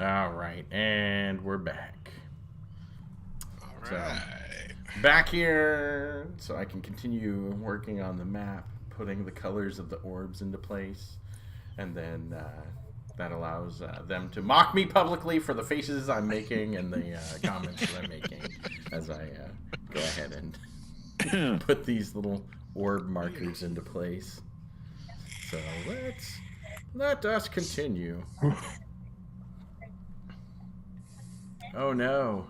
All right, and we're back. All right. So, back here, so I can continue working on the map, putting the colors of the orbs into place, and then that allows them to mock me publicly for the faces I'm making and the comments that I'm making as I go ahead and put these little orb markers into place. So let us continue. Oh no.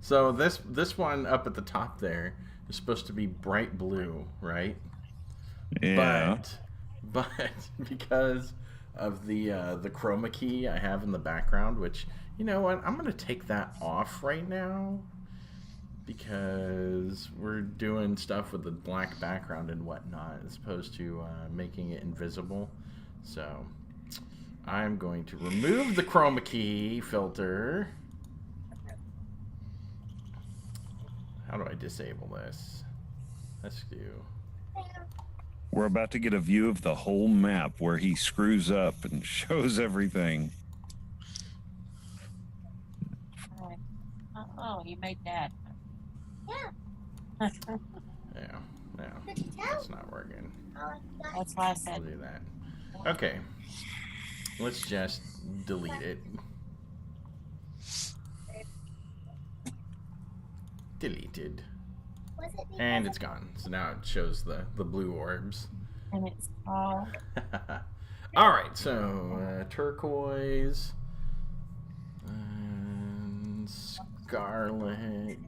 So this one up at the top there is supposed to be bright blue, right? Yeah. But because of the chroma key I have in the background, which, you know what, I'm gonna take that off right now because we're doing stuff with the black background and whatnot as opposed to making it invisible. So I'm going to remove the chroma key filter. How do I disable this? Let's do. We're about to get a view of the whole map where he screws up and shows everything. Oh, you made that. Yeah, that's not working. That's why I said. We'll do that. Okay. Let's just delete it. Deleted. And it's gone. So now it shows the blue orbs. And it's all. Alright, so turquoise. And scarlet.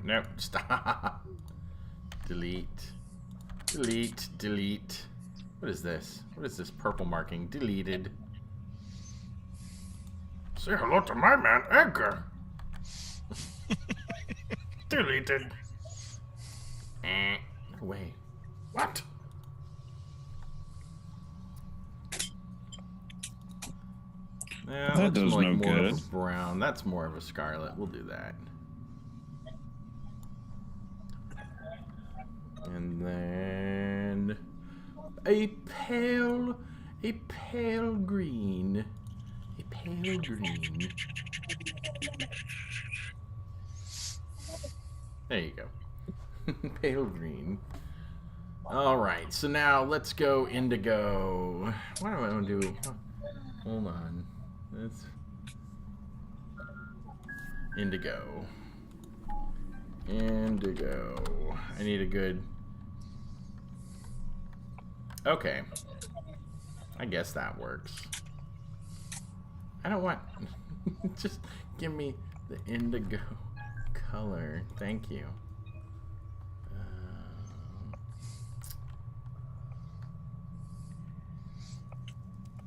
No. Stop. Delete. What is this? What is this purple marking? Deleted. Say hello to my man, Edgar. Deleted. Wait. What? Yeah, that does like no more good. Of a brown. That's more of a scarlet. We'll do that. And then a pale green. A pale green. There you go. Pale green. Alright, so now let's go indigo. What do I want to do? Hold on. Let's... Indigo. I need a good... Okay. I guess that works. I don't want... Just give me the indigo color. Thank you.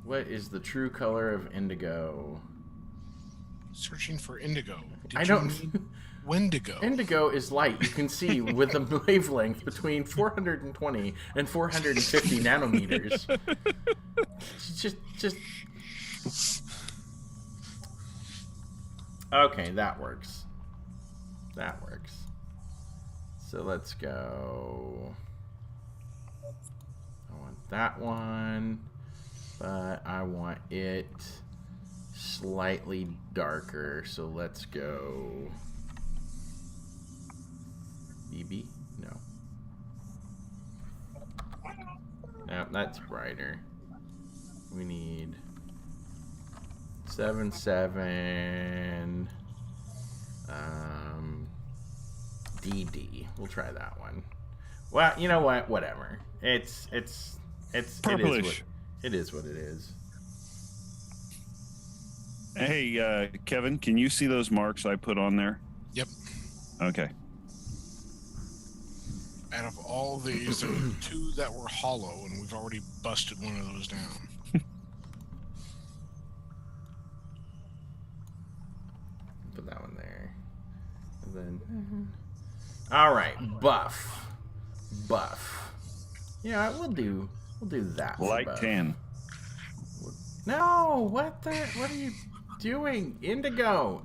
What is the true color of indigo? Searching for indigo. I don't... Wendigo. Indigo is light. You can see with a wavelength between 420 and 450 nanometers. Just. Okay, that works. So let's go. I want that one, but I want it slightly darker. So let's go. BB? No, that's brighter. We need 7 DD. We'll try that one. Well, you know what? Whatever. It is what it is. Hey, Kevin, can you see those marks I put on there? Yep. Okay. Out of all these, there were 2 that were hollow, and we've already busted one of those down. Put that one there. And then... Alright, buff. Yeah, we'll do that. Light tan. No, what are you doing? Indigo.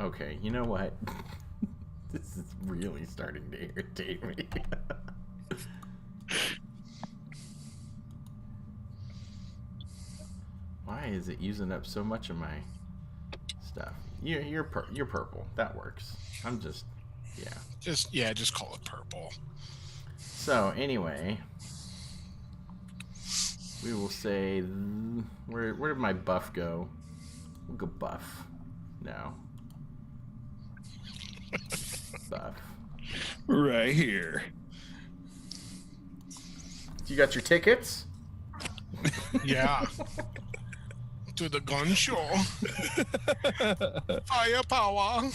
Okay, you know what? This is really starting to irritate me. Why is it using up so much of my stuff? You're purple. That works. I'm just, yeah. Just call it purple. So anyway, we will say, where did my buff go? We'll go buff. No. Buff. Right here. You got your tickets? Yeah. To the gun show. Firepower.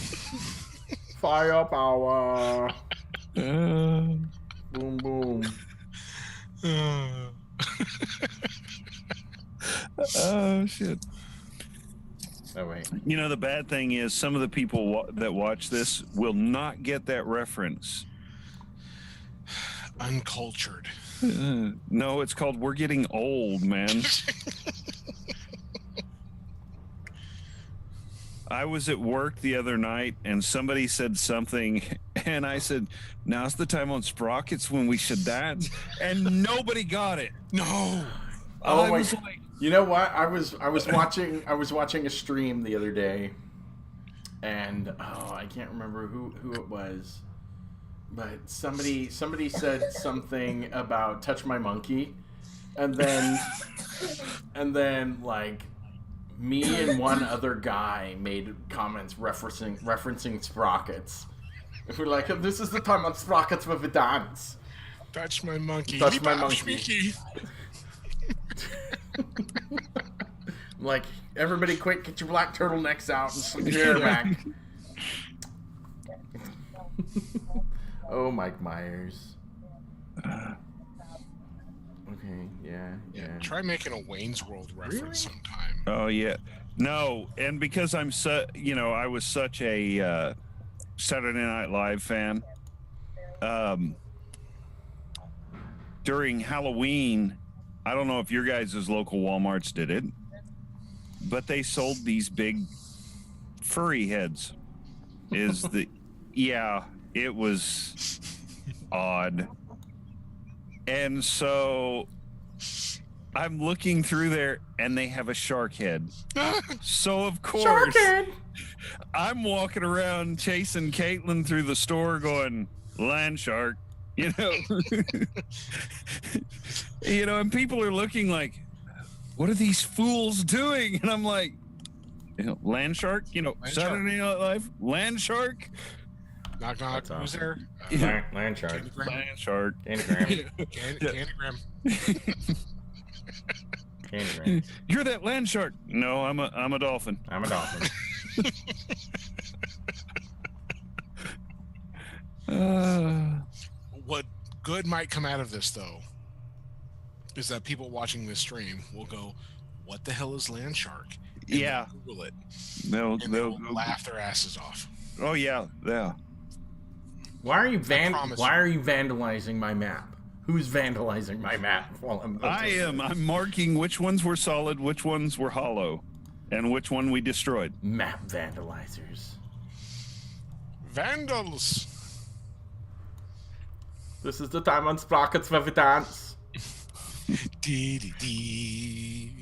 Firepower. Boom, boom. Oh, shit. Oh, wait. You know, the bad thing is some of the people that watch this will not get that reference. Uncultured. No, it's called We're Getting Old, man. I was at work the other night and somebody said something and I said, now's the time on Sprockets when we should dance. And nobody got it. No. Oh, I my. was like, You know what? I was watching a stream the other day, and I can't remember who it was, but somebody said something about "touch my monkey," and then like me and one other guy made comments referencing Sprockets. We're like, "This is the time on Sprockets where we dance." Touch my monkey. Touch my monkey. Like, everybody quick, get your black turtlenecks out and slip your hair back. Oh, Mike Myers. Okay, yeah. Try making a Wayne's World reference Really? sometime. oh, yeah. No, and because I was such a Saturday Night Live fan, during Halloween, I don't know if your guys' local Walmarts did it, but they sold these big furry heads. Yeah, it was odd. And so I'm looking through there and they have a shark head. So of course, Shark head! I'm walking around chasing Caitlin through the store going, land shark, you know. You know, and people are looking like, what are these fools doing? And I'm like, land shark, Land Saturday Night Live, land shark. Knock knock. That's Who's awesome. there? Land shark. Candygram. Land shark. Candygram. Candygram. Candygram. You're that land shark. No, I'm a dolphin. I'm a dolphin. What good might come out of this, though, is that people watching this stream will go, "What the hell is land shark?" And Yeah. they'll Google it. They'll They'll laugh their asses off. Oh yeah. Why are you promise vandalizing my map? Who's vandalizing my map while I'm I'm marking which ones were solid, which ones were hollow, and which one we destroyed. Map vandalizers. Vandals. This is the time on Sprockets where we dance. Dee dee dee.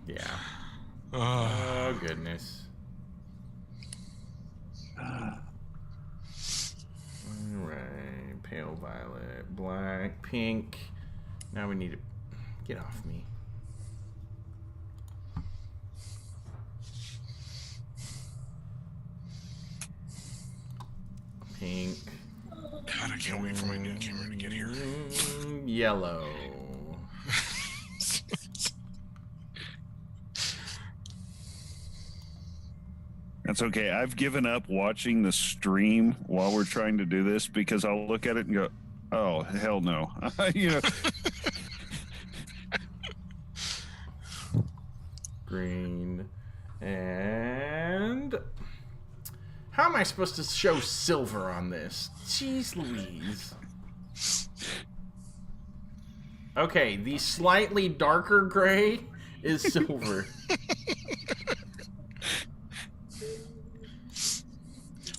Yeah. Oh, goodness. Alright. Pale violet, black, pink. Now we need to get off me. Pink. God, I can't wait for my new camera to get here. Yellow. That's okay. I've given up watching the stream while we're trying to do this because I'll look at it and go, "Oh hell no!" Green. And how am I supposed to show silver on this? Jeez Louise. Okay, the slightly darker gray is silver.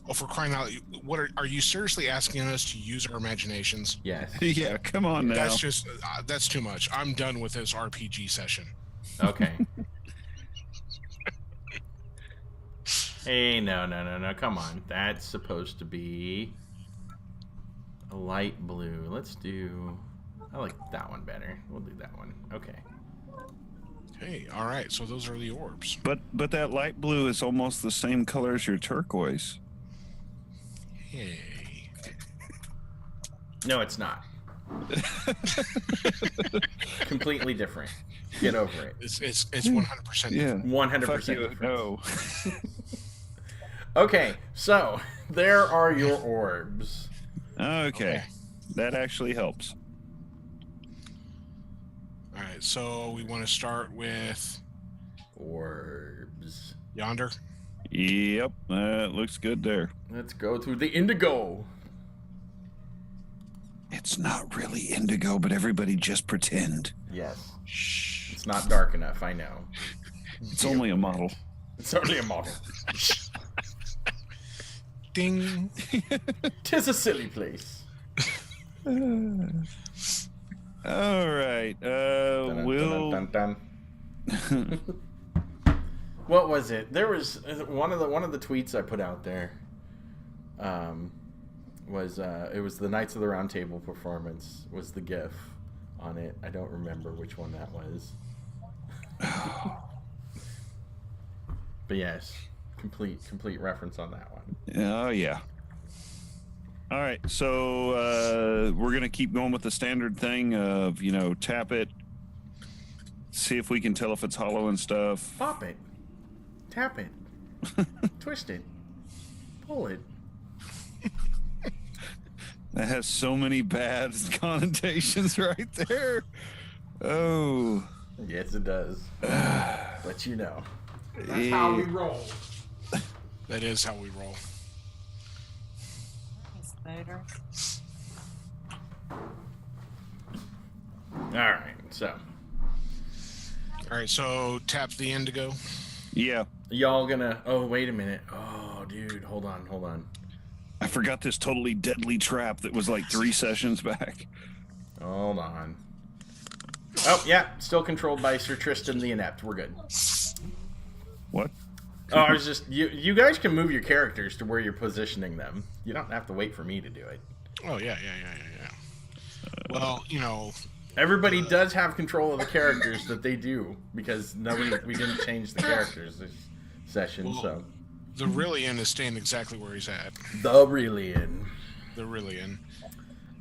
Oh, for crying out! What are you seriously asking us to use our imaginations? Yes. Yeah, come on now. That's just that's too much. I'm done with this RPG session. Okay. Hey, no. Come on. That's supposed to be a light blue. Let's do... I like that one better. We'll do that one. Okay. Hey, all right. So those are the orbs. But that light blue is almost the same color as your turquoise. Hey. No, it's not. Completely different. Get over it. It's 100%. Yeah. 100% Fuck you, different. no. Okay, so there are your orbs. Okay. That actually helps. All right. So we want to start with Orbs. yonder. Yep, that looks good there. Let's go through the indigo. It's not really indigo, but everybody just pretend. Yes. Shh. It's not dark enough, I know. It's only a model. It's only a model. Ding. 'Tis a silly place. All right. We'll. Dun, dun, dun. What was it? There was one of the tweets I put out there. Was it was the Knights of the Round Table performance was the GIF on it. I don't remember which one that was. But yes, complete reference on that one. Oh yeah. All right, so we're gonna keep going with the standard thing of tap it, see if we can tell if it's hollow and stuff. Pop it, tap it, twist it, pull it. That has so many bad connotations right there. Oh. Yes, it does. But that's how we roll. That is how we roll. It's better. All right, so All right. So tap the indigo. Yeah. y'all gonna? Oh, wait a minute. Oh, dude, hold on. I forgot this totally deadly trap that was like 3 sessions back. Hold on. Oh, yeah, still controlled by Sir Tristan the Inept. We're good. What? Oh, I was just you guys can move your characters to where you're positioning them. You don't have to wait for me to do it. Oh yeah. Well, Everybody does have control of the characters that they do because we didn't change the characters this session. Well, So the Rillian is staying exactly where he's at. the Aurelian. The Rillian.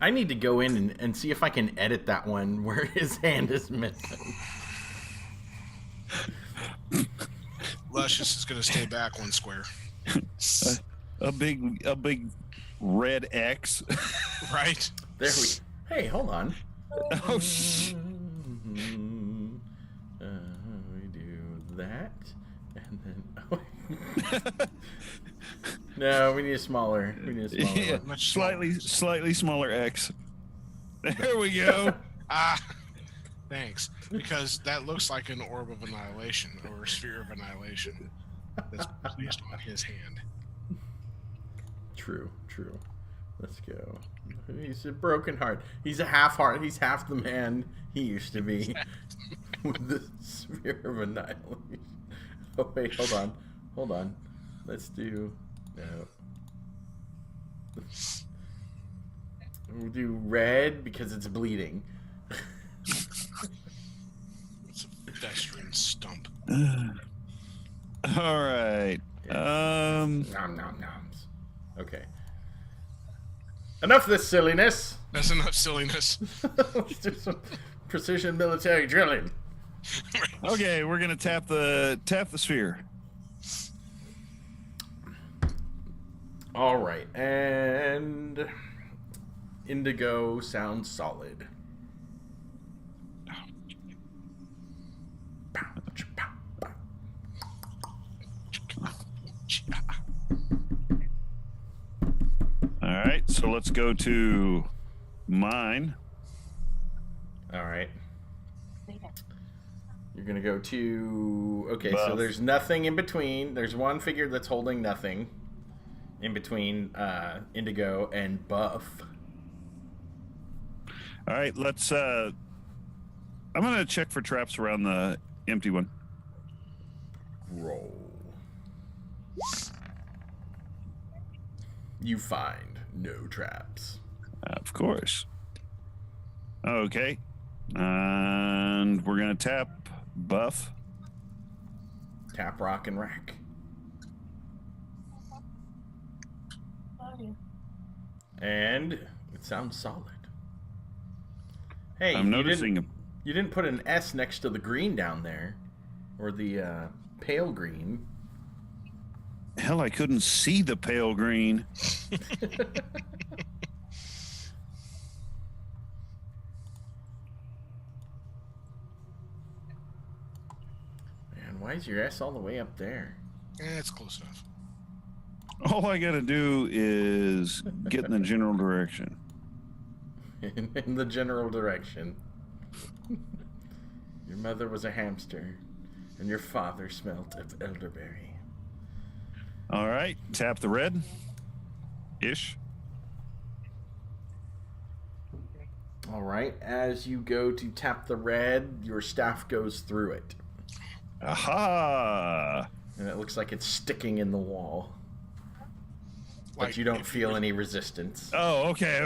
I need to go in and see if I can edit that one where his hand is missing. Luscious is going to stay back 1 square. A big red X. Right? There we. Hey, hold on. Oh shit. We do that, and then. No, we need a smaller. Yeah, One. Much smaller. slightly smaller X. There we go. Thanks. Because that looks like an orb of annihilation or a sphere of annihilation that's placed on his hand. True. Let's go. He's a broken heart. He's a half heart. He's half the man he used to be. With the sphere of annihilation. Oh wait, hold on. Let's do no. We'll do red because it's bleeding. It's a pedestrian stump. All right. Nom noms. Okay. Enough of this silliness. That's enough silliness. Let's do some precision military drilling. Okay, we're gonna tap the sphere. All right, and indigo sounds solid. All right, so let's go to mine. All right. You're gonna go to. Okay, so Buff. there's nothing in between. There's one figure that's holding nothing in between Indigo and Buff. All right, let's. I'm gonna check for traps around the empty one. Roll. You find no traps. Of course. Okay, and we're gonna tap Buff. Tap, rock, and rack. And it sounds solid. Hey, I'm noticing. you didn't put an S next to the green down there, or the pale green. Hell, I couldn't see the pale green. Man, why is your S all the way up there? It's close enough. All I gotta do is get in the general direction. In the general direction. Your mother was a hamster, and your father smelt of elderberry. All right, tap the red. Ish. All right, as you go to tap the red, your staff goes through it, Aha! and it looks like it's sticking in the wall. But Like, you don't if feel were- any resistance. Oh, okay.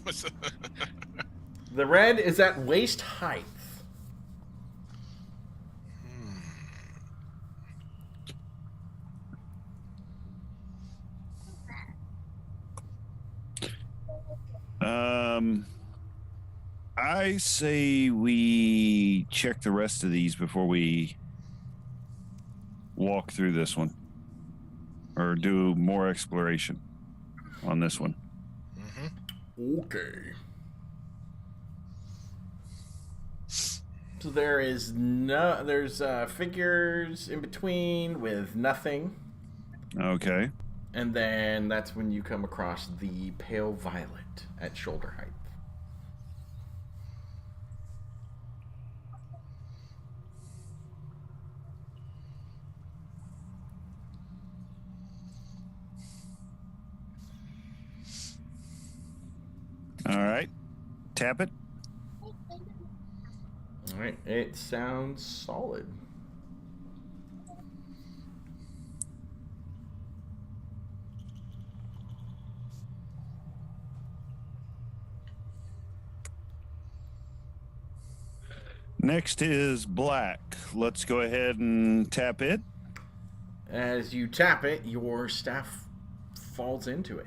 What's the- The red is at waist height. I say we check the rest of these before we walk through this one, or do more exploration on this one. Okay. So there's figures in between with nothing, Okay. and then that's when you come across the pale violet at shoulder height. All right. Tap it. All right, it sounds solid. Next is black. Let's go ahead and tap it. As you tap it, your staff falls into it.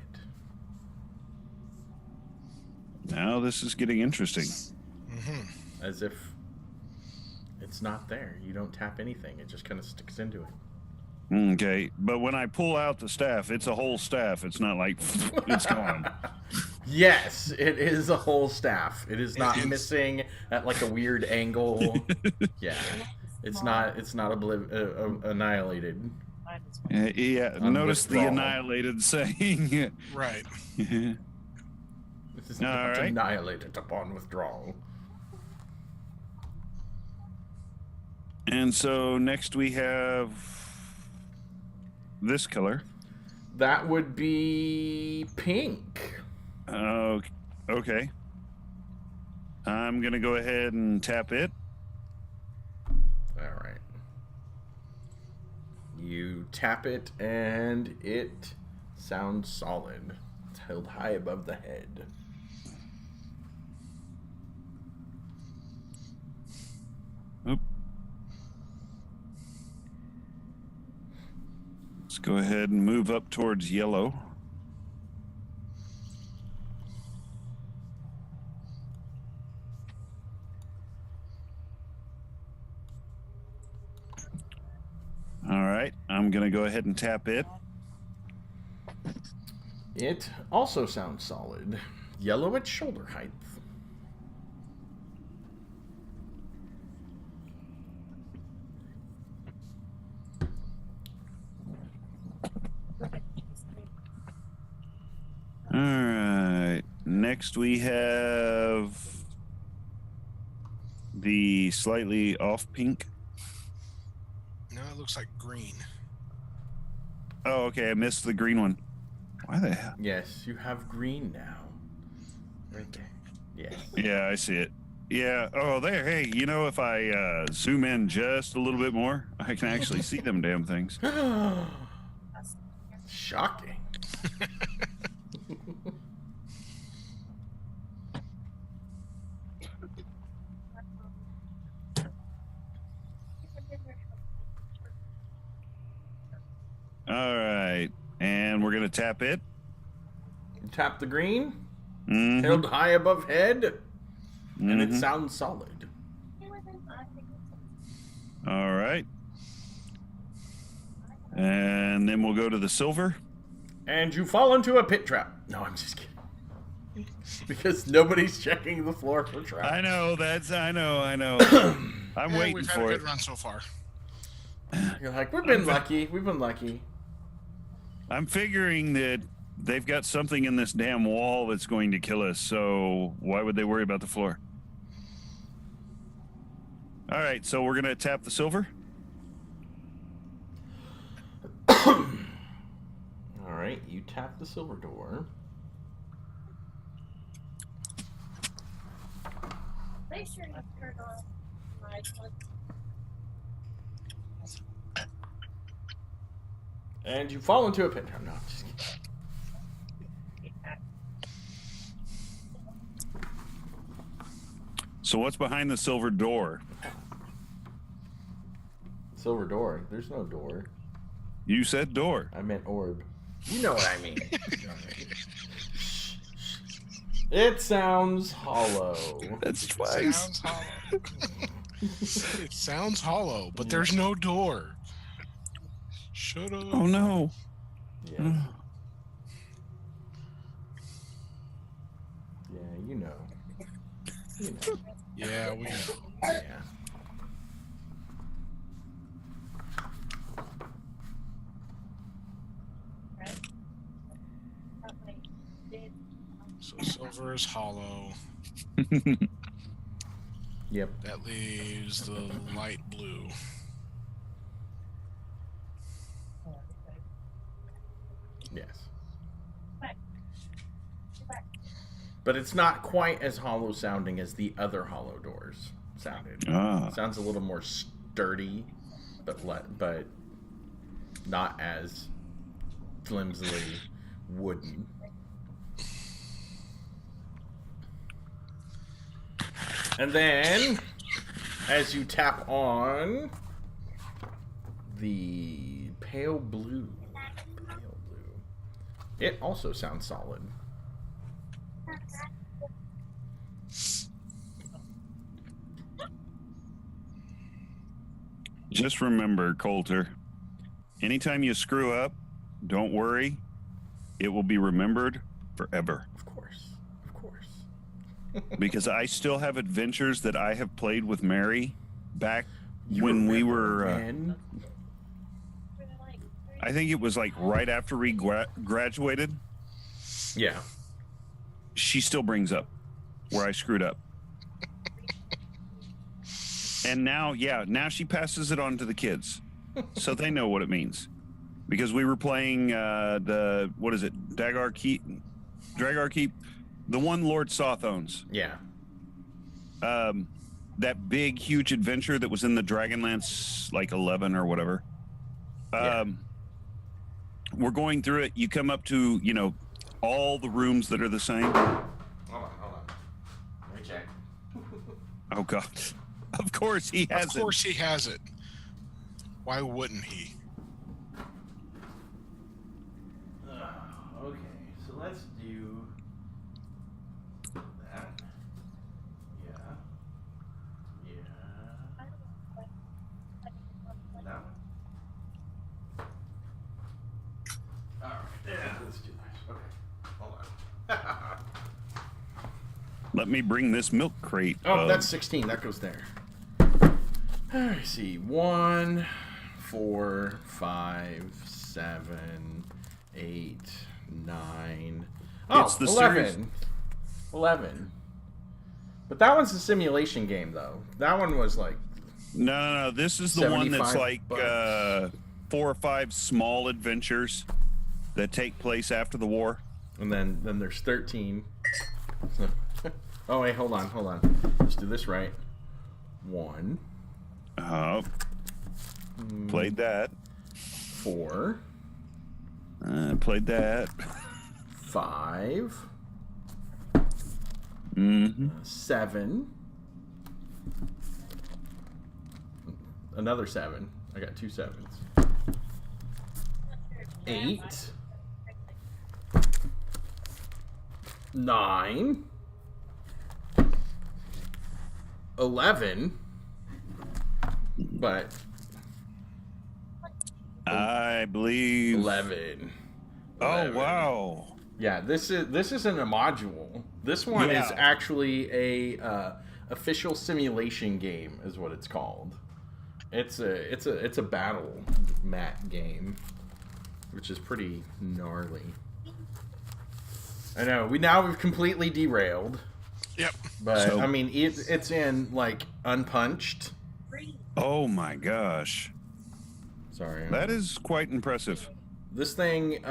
Now this is getting interesting. As if it's not there. You don't tap anything. It just kind of sticks into it. Okay, but when I pull out the staff, it's a whole staff. It's not like it's gone. Yes, it is a whole staff. It is not It's- missing at like a weird angle. Yeah, it's not annihilated. Yeah, On notice the withdrawal. annihilated saying. Right. This is All not right. annihilated upon withdrawal. And so next we have this color. That would be pink. Okay. I'm going to go ahead and tap it. All right. You tap it, and it sounds solid. It's held high above the head. Oop. Let's go ahead and move up towards yellow. All right, I'm going to go ahead and tap it. It also sounds solid. Yellow at shoulder height. All right, next we have the slightly off pink. No, it looks like green. Oh, okay. I missed the green one. Why the hell? Yes, you have green now. Right there. Yes. Yeah, I see it. Yeah. Oh, there. Hey, you know, if I zoom in just a little bit more, I can actually see them damn things. Shocking. All right. And we're going to tap it. You tap the green, Mhm. held high above head, and it Mhm. sounds solid. All right. And then we'll go to the silver. And you fall into a pit trap. No, I'm just kidding. Because nobody's checking the floor for traps. I know. I know. I'm waiting We've had for a it. good run so far. You're like, we've been lucky. We've been lucky. I'm figuring that they've got something in this damn wall that's going to kill us, so why would they worry about the floor? All right, so we're going to tap the silver. All right, you tap the silver door. Make sure you turn on my And you fall into a pit trap. No, I'm just kidding. So what's behind the silver door? Silver door. There's no door. You said door. I meant orb. You know what I mean. It sounds hollow. That's Sounds hollow. It sounds hollow, but there's no door. Shut up. Oh no. Yeah. Yeah, you know. You know. Yeah, we know. Yeah. So silver is hollow. Yep. That leaves the light blue. Yes. But it's not quite as hollow sounding as the other hollow doors sounded. Ah. It sounds a little more sturdy, but not as flimsily wooden. And then, as you tap on the pale blue, it also sounds solid. Just remember, Coulter, anytime you screw up, don't worry. It will be remembered forever. Of course. Of course. Because I still have adventures that I have played with Mary back You when we remember were... when? I think it was like right after we graduated. Yeah. She still brings up where I screwed up. And now she passes it on to the kids. So they know what it means. Because we were playing Dragar Keep, the one Lord Soth owns. Yeah. That big, huge adventure that was in the Dragonlance, like 11 or whatever. We're going through it. You come up to, all the rooms that are the same. Hold on. Let me check. Oh, God. Of course he has it. Of course he has it. Why wouldn't he? Okay, so let's do that. Yeah. That one. All right. Yeah, let's do this. Okay. Hold on. Let me bring this milk crate. Oh, that's 16. That goes there. I see. 1, 4, 5, 7, 8, 9. Oh, It's the 11. series. 11. But that one's a simulation game, though. That one was like No. This is the one that's 75 like bucks. 4 or 5 small adventures that take place after the war. And then there's 13. Oh, wait, hold on. Let's do this right. 1. Oh, played that. 4. Played that. 5. Mm-hmm. 7. Another 7. I got 2 7s. 8. 9. 11. But I believe 11. Oh 11. wow! Yeah, this isn't a module. This one is Yeah. actually a official simulation game, is what it's called. It's a battle mat game, which is pretty gnarly. I know we've completely derailed, Yep. but So- I mean it's in like Unpunched. Oh my gosh, Sorry, that is quite impressive. this thing.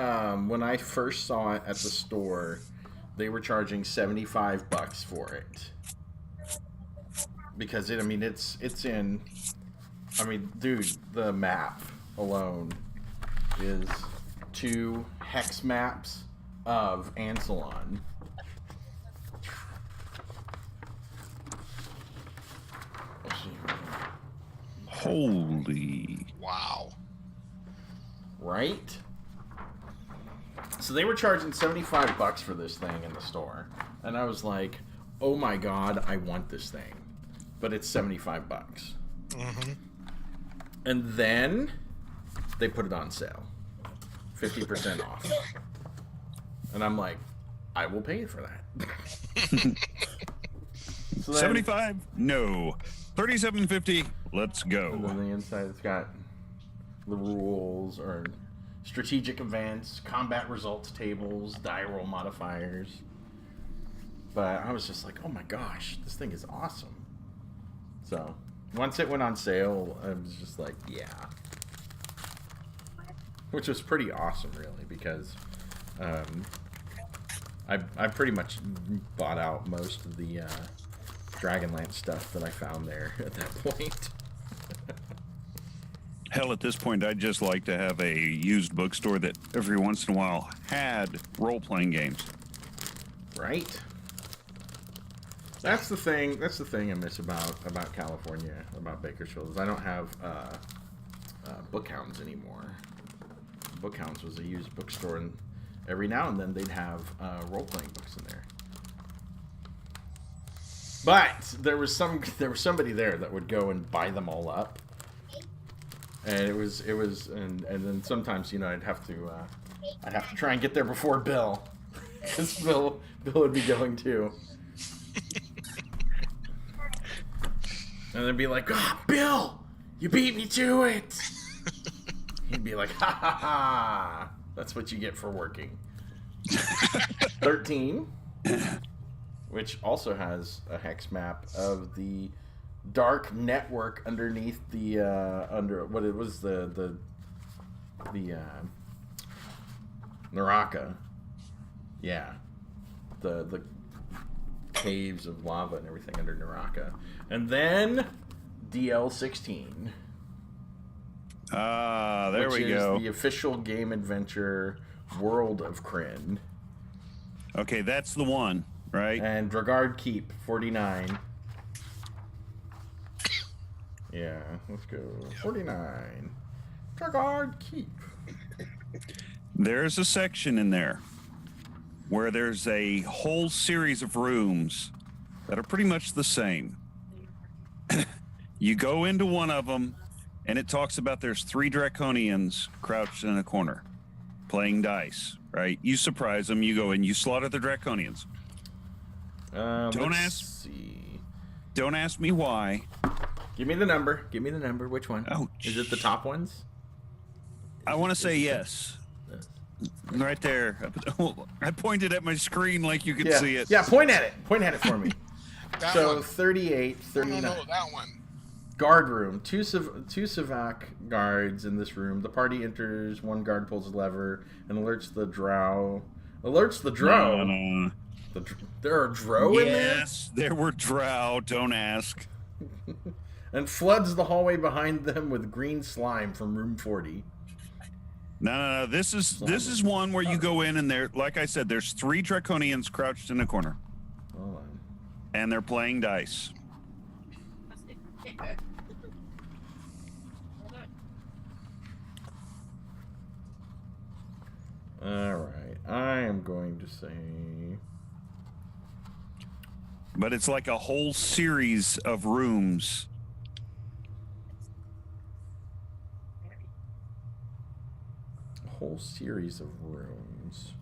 When I first saw it at the store, they were charging $75 for it because it's in. I mean, dude, the map alone is 2 hex maps of Ancelon. Let's see. Holy! Wow. Right? So they were charging $75 for this thing in the store. And I was like, oh my god, I want this thing. But it's $75. Mm-hmm. And then they put it on sale. 50% off. And I'm like, I will pay for that. So then- 75? No. 37.50. Let's And go. then the inside it's got the rules or strategic events, combat results tables, die roll modifiers. But I was just like, oh my gosh, this thing is awesome. So once it went on sale, I was just like, yeah. Which was pretty awesome, really, because I pretty much bought out most of the Dragonlance stuff that I found there at that point. Hell, at this point, I'd just like to have a used bookstore that every once in a while had role-playing games. Right? That's the thing. That's the thing I miss about California, about Bakersfield, is I don't have Bookhounds anymore. Bookhounds was a used bookstore, and every now and then they'd have role-playing books in there. But there was somebody there that would go and buy them all up, and it was and then sometimes I'd have to try and get there before Bill, because Bill would be going too. And they'd be like, "Ah, Bill, you beat me to it." He'd be like, "Ha ha ha! That's what you get for working." 13, which also has a hex map of the dark network underneath the what it was the Naraka. Yeah, the caves of lava and everything under Naraka. And then DL16. Ah, there which we is go. the official game adventure World of Kryn. Okay, that's the one, right? And Dragard Keep, 49. Yeah, let's go. 49. Dragard Keep. There's a section in there where there's a whole series of rooms that are pretty much the same. You go into one of them, and it talks about there's 3 draconians crouched in a corner playing dice, right? You surprise them, you go in, you slaughter the draconians. Don't see. Don't ask me why. Give me the number. Give me the number. Which one? Oh, Is it the top ones? I want to say yes. Right there. I pointed at my screen like you could Yeah. see it. Yeah, point at it. Point at it for me. That So one. 38, 39. No, that one. Guard room. Two Savak guards in this room. The party enters. One guard pulls a lever and alerts the drow. Alerts the drow. No. There are drow in there? Yes, there were drow. Don't ask. And floods the hallway behind them with green slime from room 40. No. This is one where you go in and there, like I said, there's 3 draconians crouched in a corner, Hold on. and they're playing dice. Alright. I am going to say... But it's like a whole series of rooms. A whole series of rooms.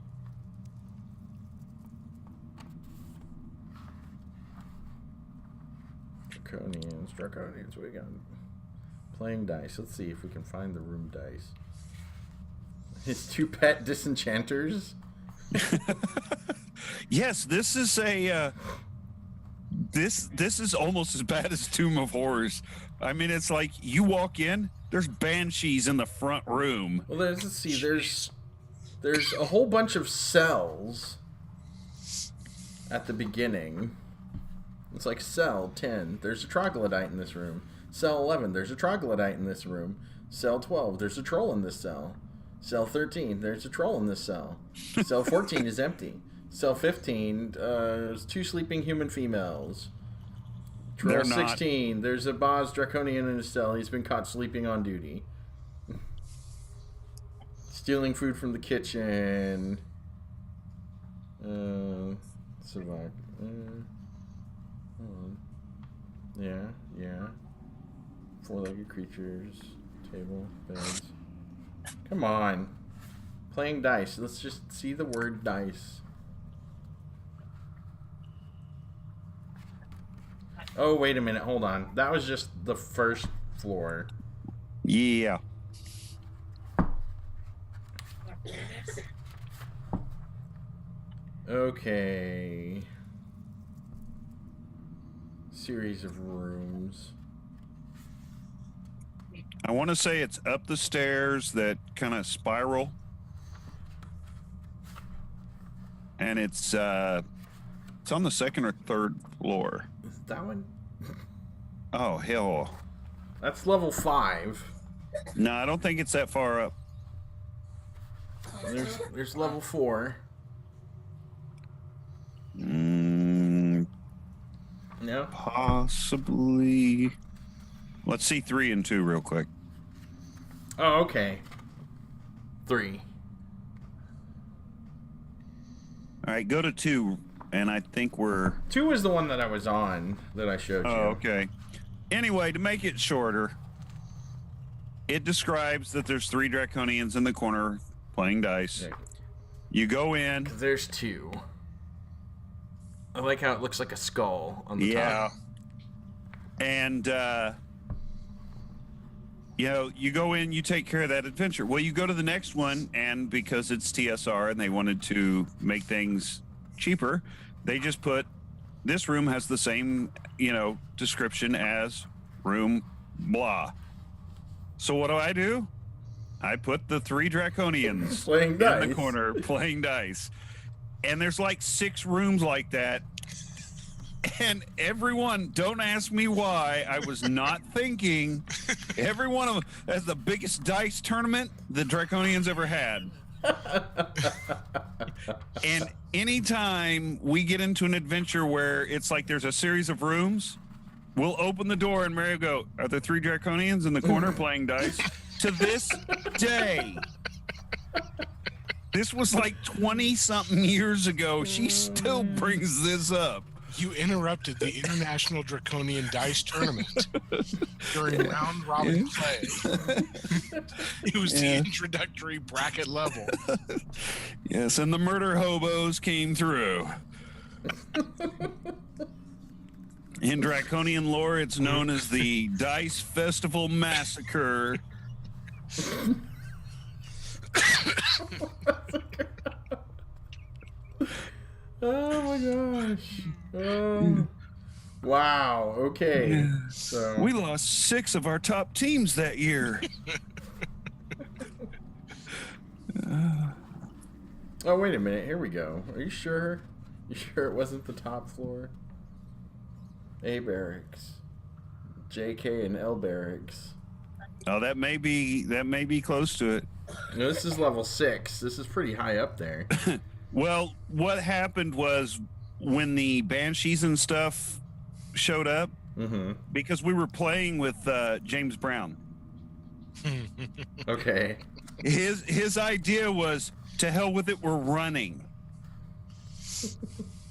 Draconians, we got playing dice. Let's see if we can find the room dice. His 2 pet disenchanters. Yes, this is a this is almost as bad as Tomb of Horrors. I mean, it's like you walk in, there's banshees in the front room. Well, let's see. There's a whole bunch of cells at the beginning. It's like cell 10. There's a troglodyte in this room. Cell 11. There's a troglodyte in this room. Cell 12. There's a troll in this cell. Cell 13. There's a troll in this cell. Cell 14 is empty. Cell 15. There's 2 sleeping human females. Troll They're not. 16. There's a Boz Draconian in his cell. He's been caught sleeping on duty. Stealing food from the kitchen. Savak. Yeah. 4-legged creatures. Table. Beds. Come on. Playing dice. Let's just see the word dice. Oh, wait a minute. Hold on. That was just the first floor. Yeah. Okay. Series of rooms. I want to say it's up the stairs that kind of spiral. And it's on the 2nd or 3rd floor. Is that one? Oh, hell. That's level 5. No, I don't think it's that far up. There's level 4. No? Possibly. Let's see 3 and 2 real quick. Oh, okay. 3. All right, go to 2, and I think we're... 2 is the one that I was on that I showed you. Oh, okay. Anyway, to make it shorter, it describes that there's 3 draconians in the corner playing dice. Okay. You go in. There's 2. I like how it looks like a skull on the Yeah. top. And, you go in, you take care of that adventure. Well, you go to the next one, and because it's TSR and they wanted to make things cheaper, they just put, this room has the same, description as room blah. So what do? I put the 3 draconians Playing in dice. the corner playing dice. And there's like 6 rooms like that. And everyone, don't ask me why, I was not thinking, every one of them has the biggest dice tournament the Draconians ever had. And anytime we get into an adventure where it's like there's a series of rooms, we'll open the door and Mary will go, are there 3 Draconians in the corner playing dice? To this day. This was like 20-something years ago. She still brings this up. You interrupted the International Draconian Dice Tournament during round robin play. It was the introductory bracket level. Yes, and the murder hobos came through. In Draconian lore, it's known as the Dice Festival Massacre. my gosh. Wow. Okay. So We lost 6 of our top teams that year. Oh, wait a minute. Here we go. Are you sure? You sure it wasn't the top floor? A barracks, JK and L barracks. Oh, that may be close to it. No, this is level 6. This is pretty high up there. Well, what happened was when the Banshees and stuff showed up, because we were playing with James Brown. Okay. His idea was, to hell with it, we're running.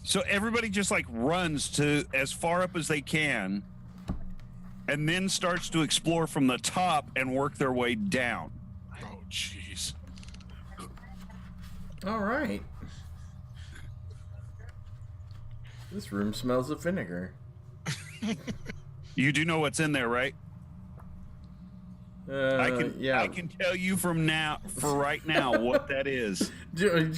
So everybody just like runs to as far up as they can, and then starts to explore from the top and work their way down. Oh, jeez. All right. This room smells of vinegar. You do know what's in there, right? I can tell you for right now what that is.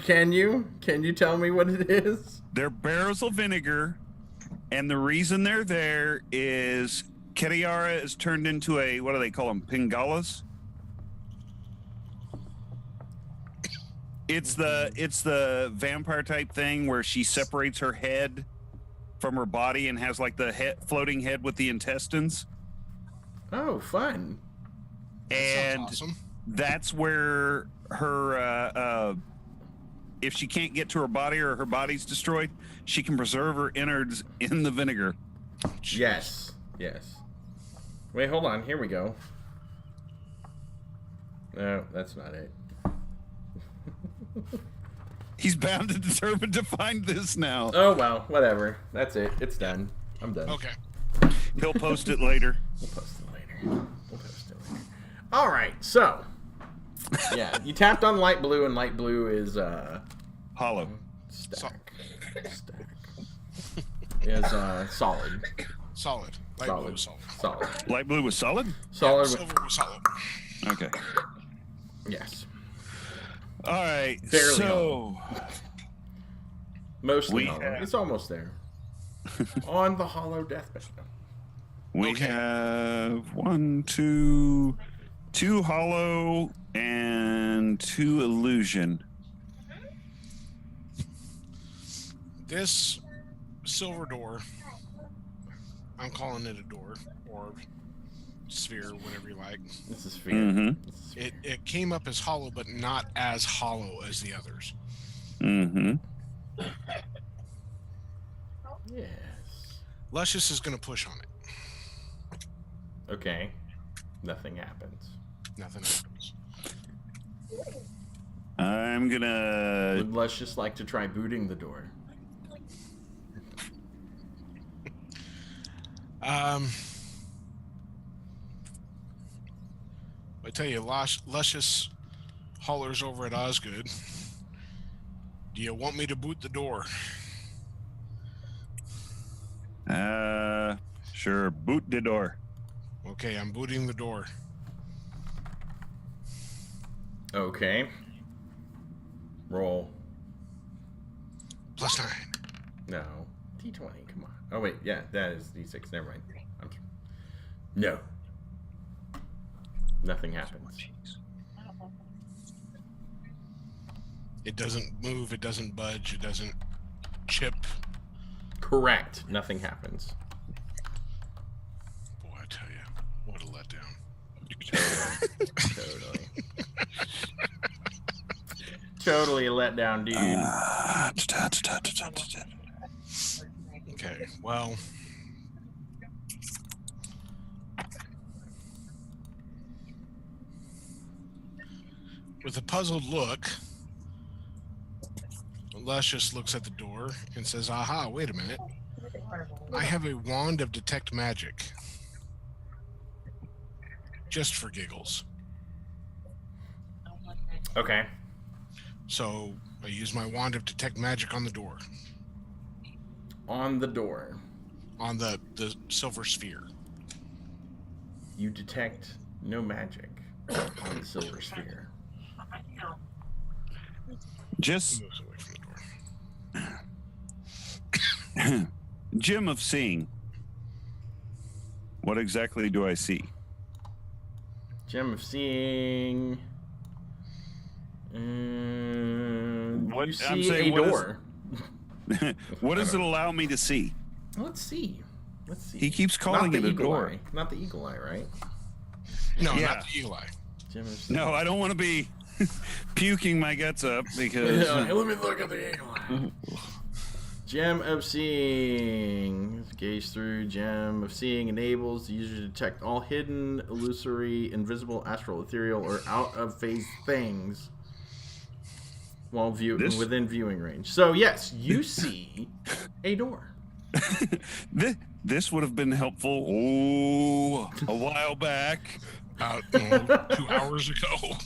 Can you tell me what it is? They're barrels of vinegar, and the reason they're there is Ketiara is turned into a, what do they call them, pingalas? It's the vampire type thing where she separates her head from her body and has like the floating head with the intestines. Oh, fun. And awesome. That's where her, if she can't get to her body or her body's destroyed, she can preserve her innards in the vinegar. Yes. Wait, hold on. Here we go. No, that's not it. He's bound and determined to find this now. Oh, well, whatever. That's it. It's done. I'm done. Okay. He'll post it later. We'll post it later. All right, so yeah, you tapped on light blue, and light blue is Hollow. Stack. Is solid. Solid. Light blue was solid. Solid. Light blue was solid? Solid. Yeah, silver was solid. Okay. Yes. All right. Barely so mostly hollow. It's almost there. On the hollow deathbed. We have 2 hollow and 2 illusion. This silver door, I'm calling it a door, orb, sphere, whatever you like. This is sphere. Mm-hmm. It came up as hollow, but not as hollow as the others. Mm-hmm. Yes. Luscious is going to push on it. Okay. Nothing happens. Nothing happens. I'm gonna. Would Luscious like to try booting the door? I tell you, Luscious hollers over at Osgood. Do you want me to boot the door? Sure. Boot the door. Okay, I'm booting the door. Okay. Roll. +9. No. D20, come on. Oh, wait, yeah, that is D6. Never mind. No. Nothing happens. It doesn't move, it doesn't budge, it doesn't chip. Correct. Nothing happens. Boy, I tell you, what a letdown. Totally. Totally a letdown, dude. Okay, well. With a puzzled look, Luscious looks at the door and says, aha, wait a minute. I have a wand of detect magic. Just for giggles. Okay. So I use my wand of detect magic on the door. On the door. On the silver sphere. You detect no magic on the silver sphere. Just He moves away from the door. Gem of seeing. What exactly do I see? Gem of seeing. What- You I'm see saying, a what is- door. What does it allow me to see? Let's see. He keeps calling Not it the a eagle door. eye. Not the eagle eye, right? No, Yeah. not the eagle eye. Gem of seeing. No, I don't want to be puking my guts up because Hey, let me look at the eagle eye. Gem of seeing. Gaze through. Gem of seeing enables the user to detect all hidden, illusory, invisible, astral, ethereal, or out of phase things while within viewing range. So yes, you see a door. this would have been helpful a while back. 2 hours ago.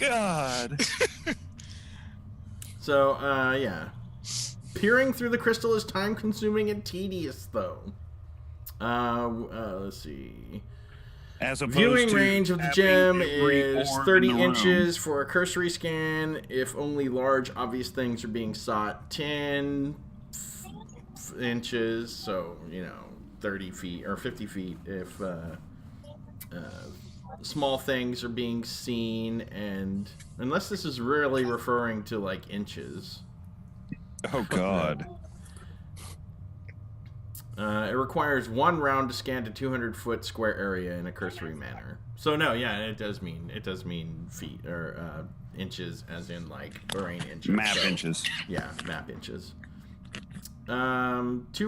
God. So yeah, peering through the crystal is time consuming and tedious though. Let's see. As opposed Viewing to range of the having gem every is orb 30 in the room. inches for a cursory scan. If only large, obvious things are being sought, 10 inches. So, 30 feet or 50 feet if small things are being seen. And unless this is really referring to like inches. Oh God. It requires 1 round to scan to 200-foot square area in a cursory manner. So no, yeah, it does mean feet or inches, as in like terrain inches. Map So, inches. Yeah, map inches. 2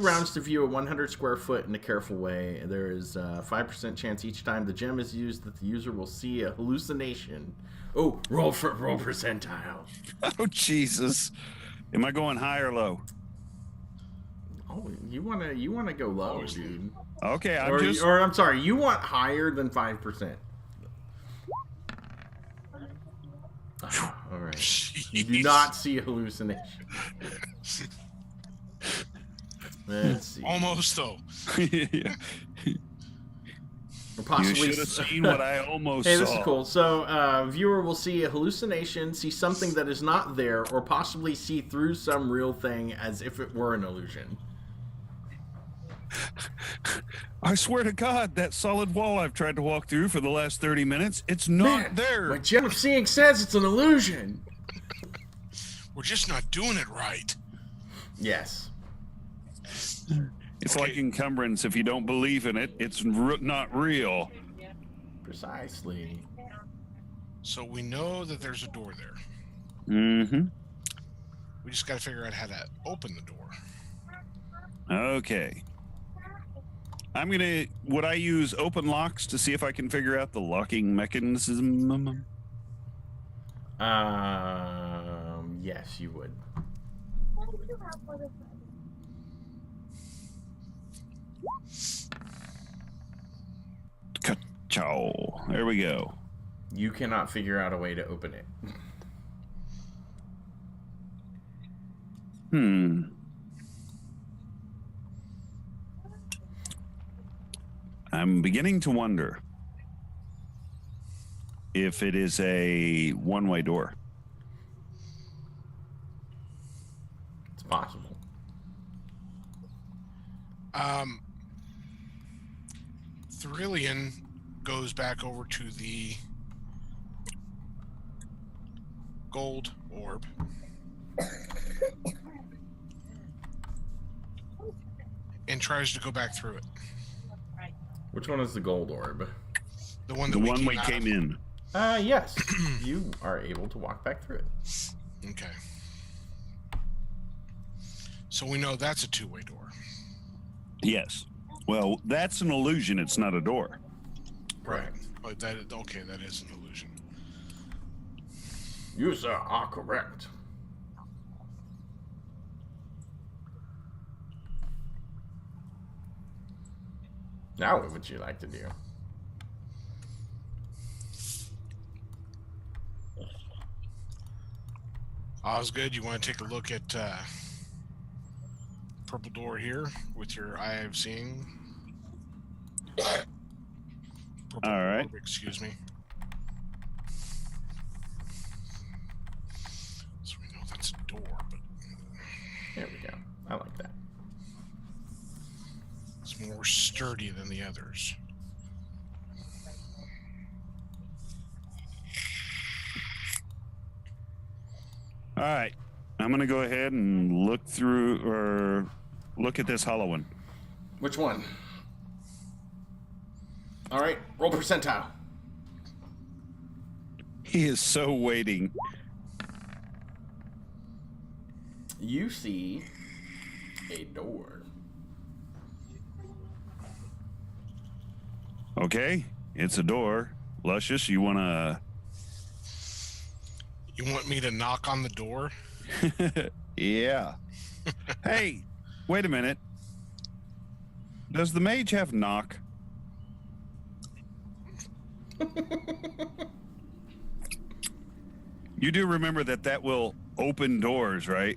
rounds to view a 100 square foot in a careful way. There is a 5% chance each time the gem is used that the user will see a hallucination. Oh, roll percentile. Oh Jesus. Am I going high or low? Oh, you wanna go low, dude. Okay, I'm sorry, you want higher than 5%. All right. You do not see a hallucination. Let's see. Almost though. Yeah. Or You possibly. should have seen what I almost Hey, saw. this is cool. So, viewer will see a hallucination, see something that is not there, or possibly see through some real thing as if it were an illusion. I swear to God, that solid wall I've tried to walk through for the last 30 minutes, it's not Man, there. My gem of seeing says it's an illusion. We're just not doing it right. Yes. It's Okay. like encumbrance. If you don't believe in it, it's not real. Precisely. So we know that there's a door there. Mm-hmm. We just got to figure out how to open the door. Okay. Would I use open locks to see if I can figure out the locking mechanism? Yes, you would. Ka-chow. There we go. You cannot figure out a way to open it. I'm beginning to wonder if it is a one-way door. It's possible. Thrillian goes back over to the gold orb. And tries to go back through it. Which one is the gold orb? The one The that one we out came of. in. Yes. You are able to walk back through it. Okay. So we know that's a two-way door. Yes. Well, that's an illusion. It's not a door. Right. But that is an illusion. You, sir, are correct. Now what would you like to do? Osgood, you want to take a look at purple door here with your eye of seeing? Purple All right. orb, excuse me. So we know that's a door, but sturdy than the others. All right. I'm going to go ahead and look at this hollow one. Which one? All right, roll percentile. He is so waiting. You see a door. Okay, it's a door. Luscious, you want to... You want me to knock on the door? Yeah. Hey, wait a minute. Does the mage have knock? You do remember that will open doors, right?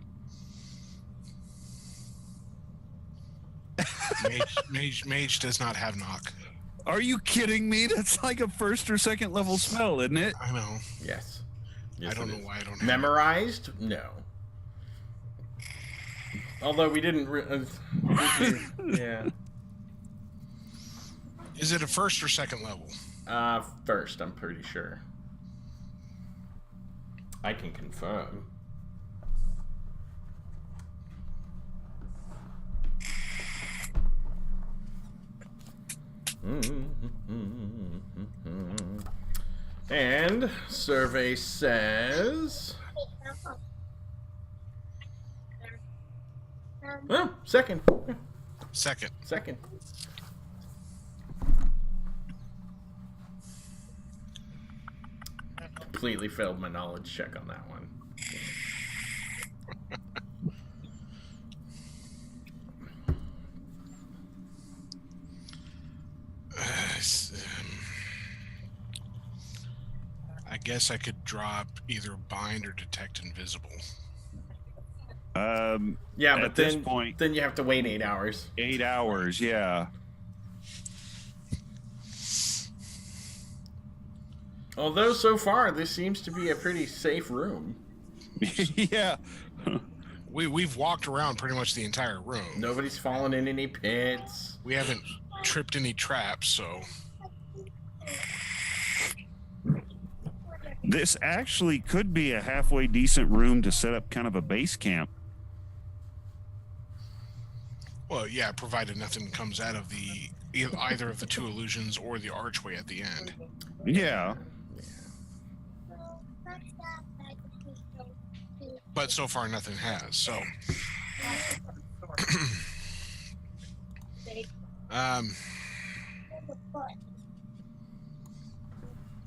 Mage does not have knock. Are you kidding me? That's like a first or second level spell, isn't it? I know. Yes. I don't know why I don't have Memorized? No. Although we didn't. Yeah. Is it a first or second level? First, I'm pretty sure. I can confirm. And survey says... Oh, second. Second. Second. Completely failed my knowledge check on that one. I guess I could drop either bind or detect invisible. Yeah, at but this then, point, then you have to wait 8 hours. 8 hours, yeah. Although so far this seems to be a pretty safe room. Yeah. We've walked around pretty much the entire room. Nobody's fallen in any pits. We haven't tripped any traps, so... This actually could be a halfway decent room to set up kind of a base camp. Well, yeah, provided nothing comes out of either of the two illusions or the archway at the end. Yeah. But so far nothing has, so...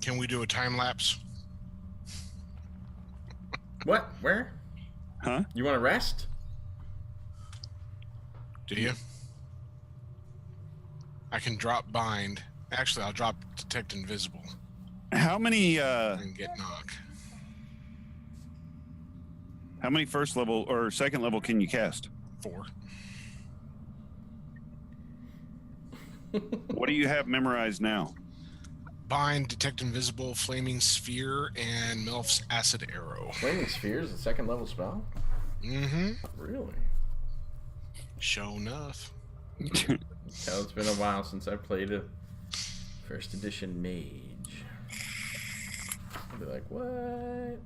Can we do a time lapse? What? Where? Huh? You want to rest? Do you? I can drop bind. Actually, I'll drop detect invisible How many and get knock. how many first level or second level can you cast? 4. What do you have memorized now? Bind, detect invisible, flaming sphere, and Melf's acid arrow. Flaming Sphere is a second level spell? Mm-hmm. Really? Sure enough. Hell, it's been a while since I played a first edition mage. I'll be like, what?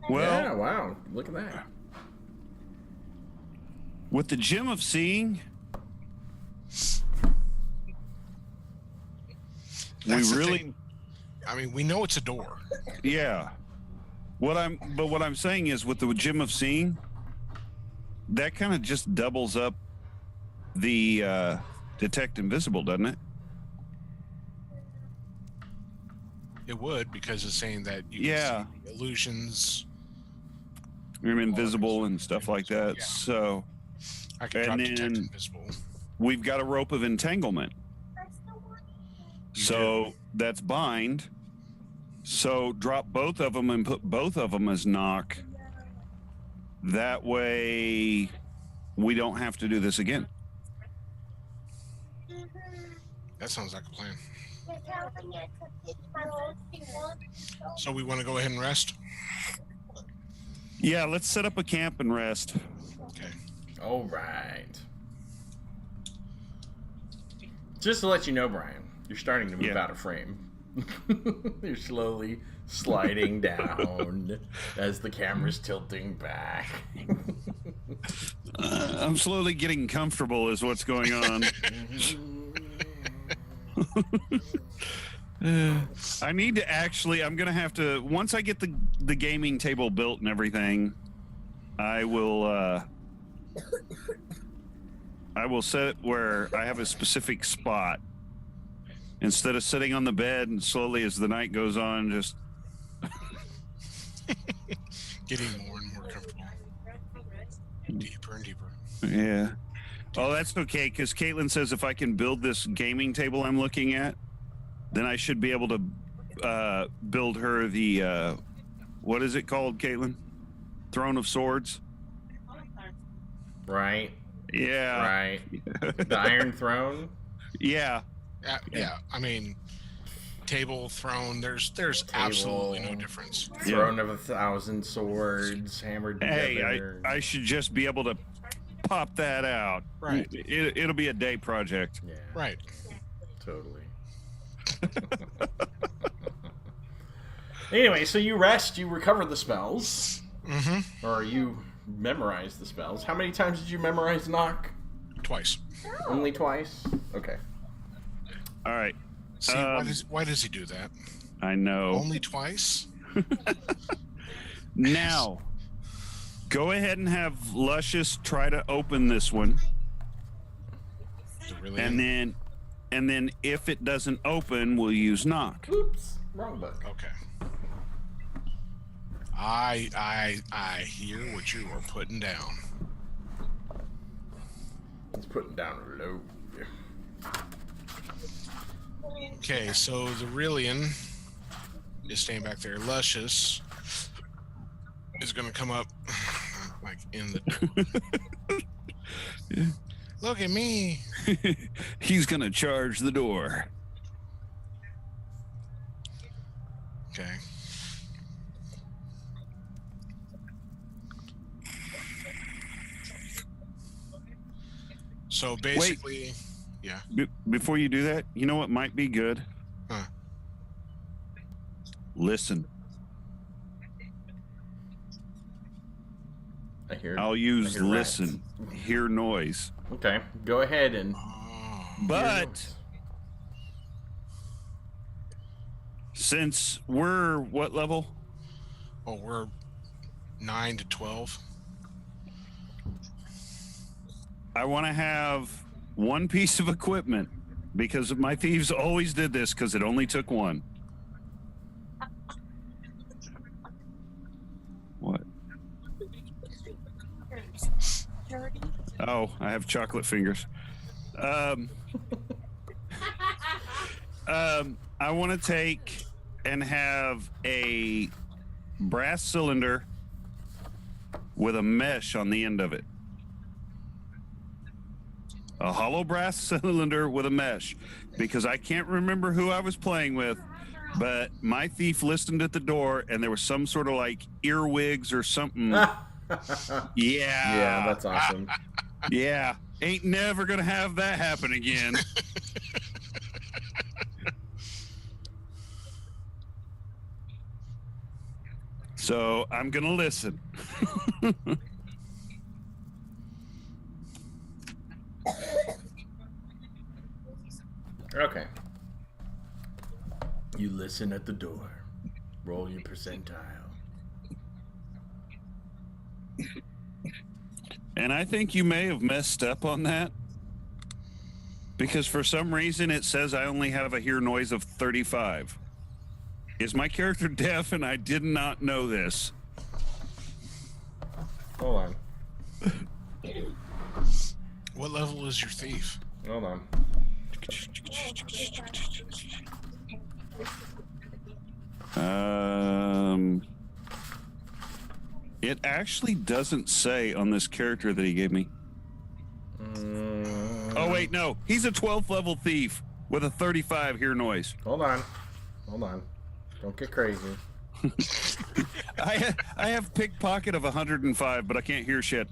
Well, Yeah, wow. Look at that. with the Gem of Seeing, That's we the really thing. I mean, we know it's a door. yeah. What I'm saying is with the Gem of Seeing, that kind of just doubles up the detect invisible, doesn't it? It would, because it's saying that you Yeah. can see illusions. You're invisible and stuff like that. Yeah. So I can And drop detect then- invisible. we've got a rope of entanglement. So that's bind. So drop both of them and put both of them as knock. That way we don't have to do this again. That sounds like a plan. So we want to go ahead and rest? Yeah, let's set up a camp and rest. Okay. All right. Just to let you know, Brian, you're starting to move Yeah. out of frame. You're slowly sliding down as the camera's tilting back. I'm slowly getting comfortable is what's going on. I need to actually, I'm going to have to, once I get the gaming table built and everything, I will set it where I have a specific spot. Instead of sitting on the bed and slowly as the night goes on, just Getting more and more comfortable. Deeper and deeper. yeah. Oh, that's okay, because Caitlin says if I can build this gaming table I'm looking at, then I should be able to build her the, what is it called, Caitlin? Throne of Swords? Right? Yeah. Right. The Iron Throne? Yeah. Yeah, I mean, table, throne, there's absolutely no difference. Throne of 1,000 swords, hammered together. Hey, I should just be able to pop that out. Right. It'll be a day project. Yeah. Right. Totally. Anyway, so you rest, you recover the spells. Mm-hmm. Or you memorize the spells. How many times did you memorize knock? Twice. Only twice? Okay. All right. See, why does he do that? I know. Only twice? Now, go ahead and have Luscious try to open this one. Is it really And then if it doesn't open, we'll use knock. Oops. Wrong book. Okay. I hear what you are putting down. It's putting down low. Okay, so the Rillian is staying back there. Luscious is going to come up like in the door. Look at me. He's gonna charge the door. Okay. So basically, yeah. Before you do that, you know what might be good? Huh. Listen. I'll use hear listen. Hear noise. Okay, go ahead and. Oh, But since we're what level? oh, we're 9 to 12. I want to have one piece of equipment because my thieves always did this because it only took one. What? Oh, I have chocolate fingers. I want to take and have a brass cylinder with a mesh on the end of it. A hollow brass cylinder with a mesh, because I can't remember who I was playing with, but my thief listened at the door and there was some sort of like earwigs or something. Yeah. Yeah, that's awesome. Yeah. Ain't never gonna have that happen again. So I'm gonna listen. Okay. You listen at the door. Roll your percentile. And I think you may have messed up on that. Because for some reason it says I only have a hear noise of 35. Is my character deaf and I did not know this? Hold on. What level is your thief? Hold on. It actually doesn't say on this character that he gave me. Oh wait, no. He's a 12th level thief with a 35 hear noise. Hold on. Hold on. Don't get crazy. I have pickpocket of 105, but I can't hear shit.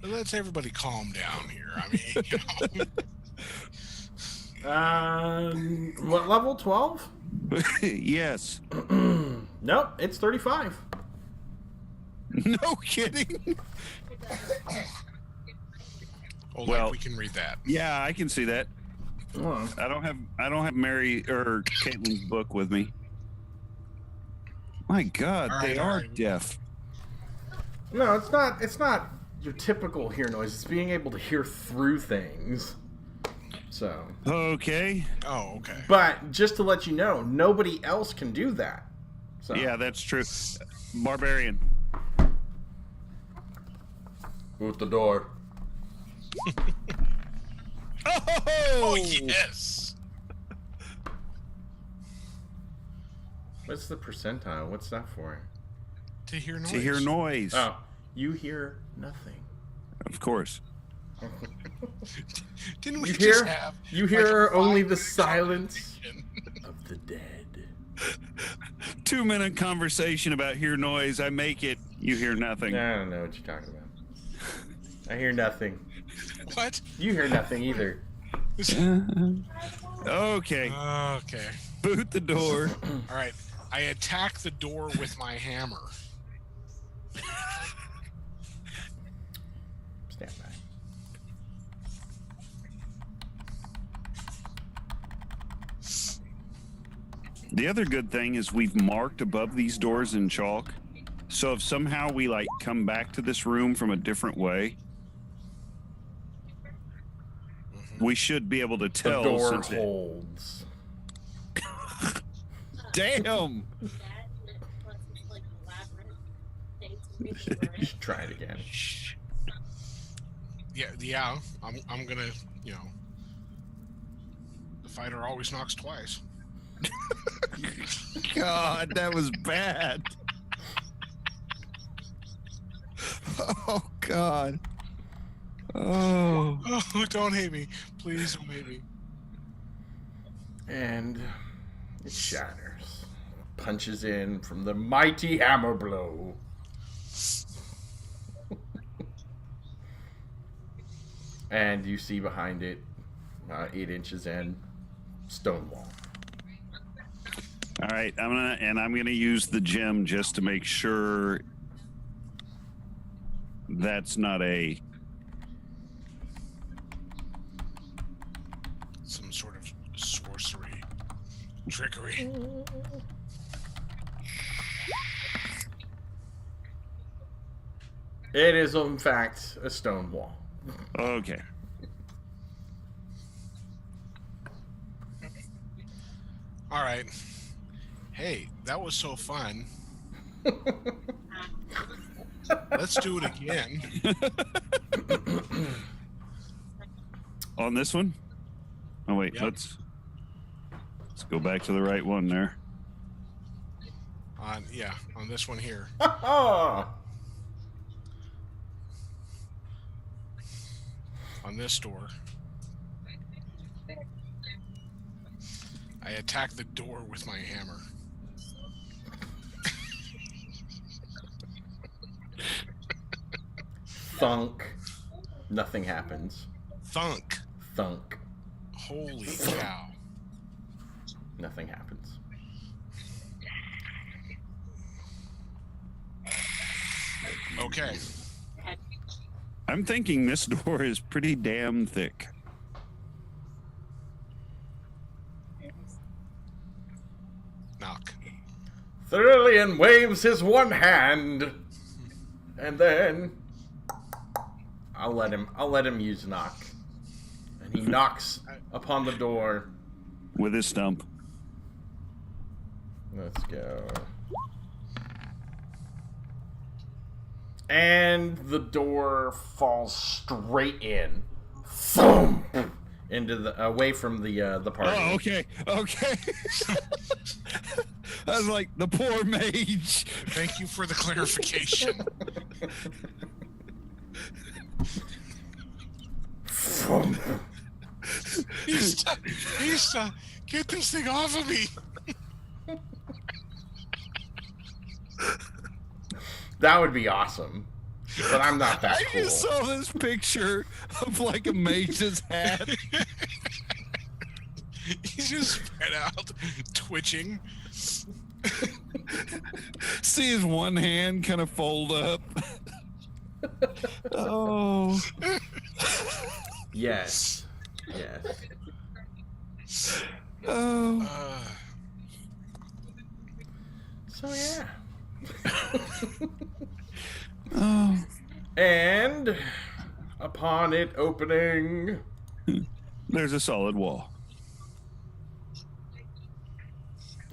Let's everybody calm down here. I mean, you know. What level? 12? Yes. Nope, it's 35. No kidding. Oh, Well- like we can read that. Yeah, I can see that. Oh. I don't have Mary or Caitlin's book with me. My God, All they right, all are right. deaf. No, it's not. It's not your typical hear noise. It's being able to hear through things. So, Okay. Oh, okay. but just to let you know, nobody else can do that. So, Yeah, that's true. Barbarian. boot the door. Oh, yes. What's the percentile? What's that for? To hear noise. To hear noise. Oh, you hear nothing. Of course. Didn't we You just hear? have? You like, hear a only the 5-minute silence conversation? of the dead. 2-minute conversation about hear noise. I make it. You hear nothing. I don't know what you're talking about. I hear nothing. What? You hear nothing either. Okay. Okay. Boot the door. All right. I attack the door with my hammer. Stand by. The other good thing is we've marked above these doors in chalk. So if somehow we like come back to this room from a different way, we should be able to The tell. door since it- holds. Damn. You should try it again. Yeah. I'm gonna, you know, the fighter always knocks twice. God, that was bad. Oh God. Oh. Oh, don't hate me, please don't hate me. And it shatters. Punches in from the mighty hammer blow. And you see behind it, 8 inches in, stone wall. All right, I'm gonna use the gem just to make sure that's not Some sort of sorcery, trickery. It is, in fact, a stone wall. okay. All right. Hey, that was so fun. Let's do it again. On this one? Oh wait, Yep. let's go back to the right one there. On this one here. Oh! On this door. I attack the door with my hammer. Thunk. Nothing happens. Thunk. Thunk. Holy cow. Nothing happens. Okay. I'm thinking this door is pretty damn thick. Knock. Cerulean waves his one hand, and then I'll let him use knock, and he knocks upon the door. With his stump. Let's go. And the door falls straight in, thump, into the away from the party. Oh, okay. Okay. I was like, the poor mage. Thank you for the clarification. Thump. He's get this thing off of me. That would be awesome, but I'm not that I cool. just saw this picture of like a mage's hat. just spread out, twitching. See his one hand kind of fold up. Oh. Yes. Yes. Oh. So yeah. Oh. And upon it opening, There's a solid wall.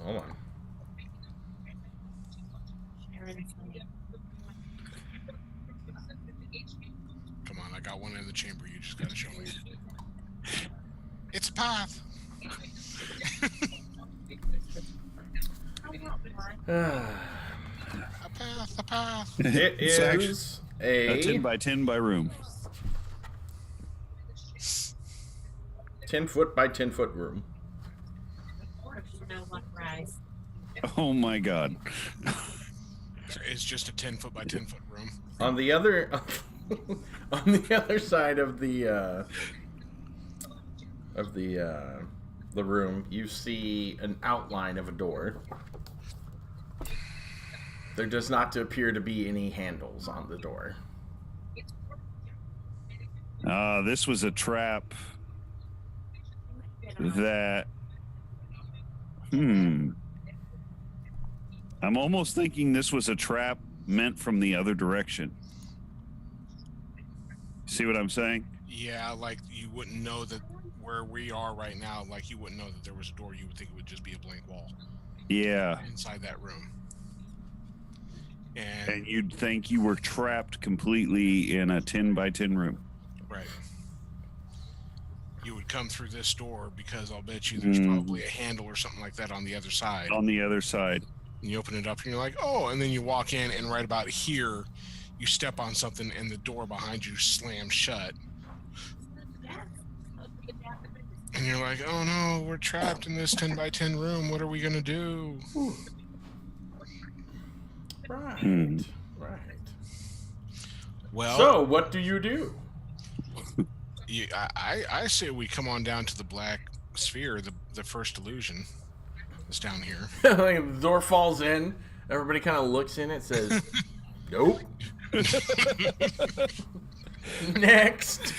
hold on. Come on, I got one in the chamber. You just gotta show me. It's a path. A path. It It's actually is a 10 a by 10 by room. 10-foot by 10-foot room. Oh my god. It's just a 10-foot by 10-foot room. On the other side of the room, you see an outline of a door. There does not appear to be any handles on the door. This was a trap that... I'm almost thinking this was a trap meant from the other direction. See what I'm saying? Yeah, like you wouldn't know that where we are right now, like you wouldn't know that there was a door. You would think it would just be a blank wall Yeah. inside that room. And you'd think you were trapped completely in a 10 by 10 room. Right. You would come through this door because I'll bet you there's probably a handle or something like that on the other side. On the other side. And you open it up and you're like, oh, and then you walk in and right about here, you step on something and the door behind you slams shut. And you're like, oh no, we're trapped in this 10 by 10 room. What are we going to do? Right. Right. Well, So, what do you do? I say we come on down to the black sphere, the first illusion that's down here. The door falls in. Everybody kind of looks in it, says, nope. Next.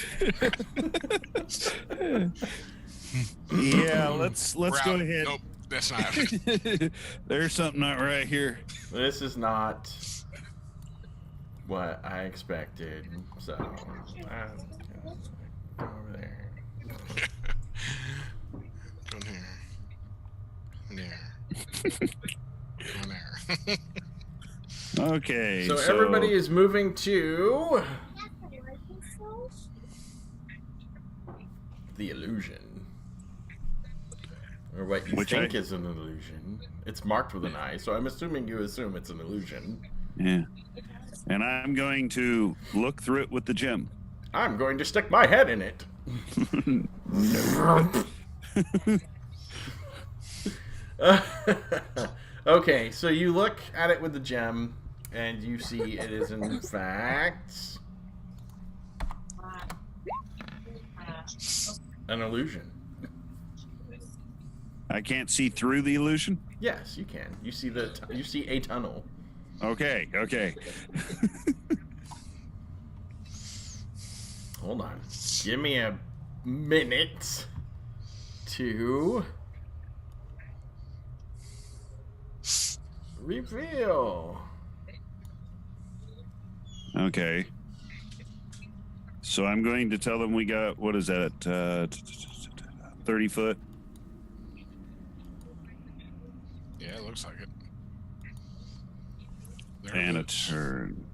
Yeah, let's We're go out. ahead. Nope, that's not happening. There's something not right here. This is not what I expected. So, go over there. Go there. There. Go there. Okay. So everybody is moving to the illusion. Or what you Which think is an illusion. It's marked with an eye, so I'm assuming you assume it's an illusion. Yeah. And I'm going to look through it with the gem. I'm going to stick my head in it. Okay, so you look at it with the gem, and you see it is in fact an illusion. I can't see through the illusion? Yes, you can. You see you see a tunnel. Okay. Hold on. Give me a minute to reveal. Okay. So I'm going to tell them we got, what is that, 30 foot? Yeah, it looks like it. There And a it is. turn.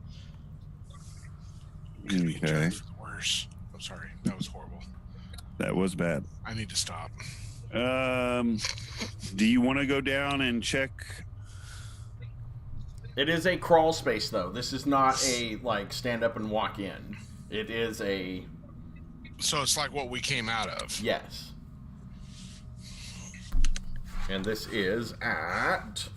Could be Okay. just worse. I'm sorry. That was horrible. That was bad. I need to stop. Do you want to go down and check? It is a crawl space, though. This is not a, like, stand up and walk in. It is a... So it's like what we came out of. Yes. And this is at...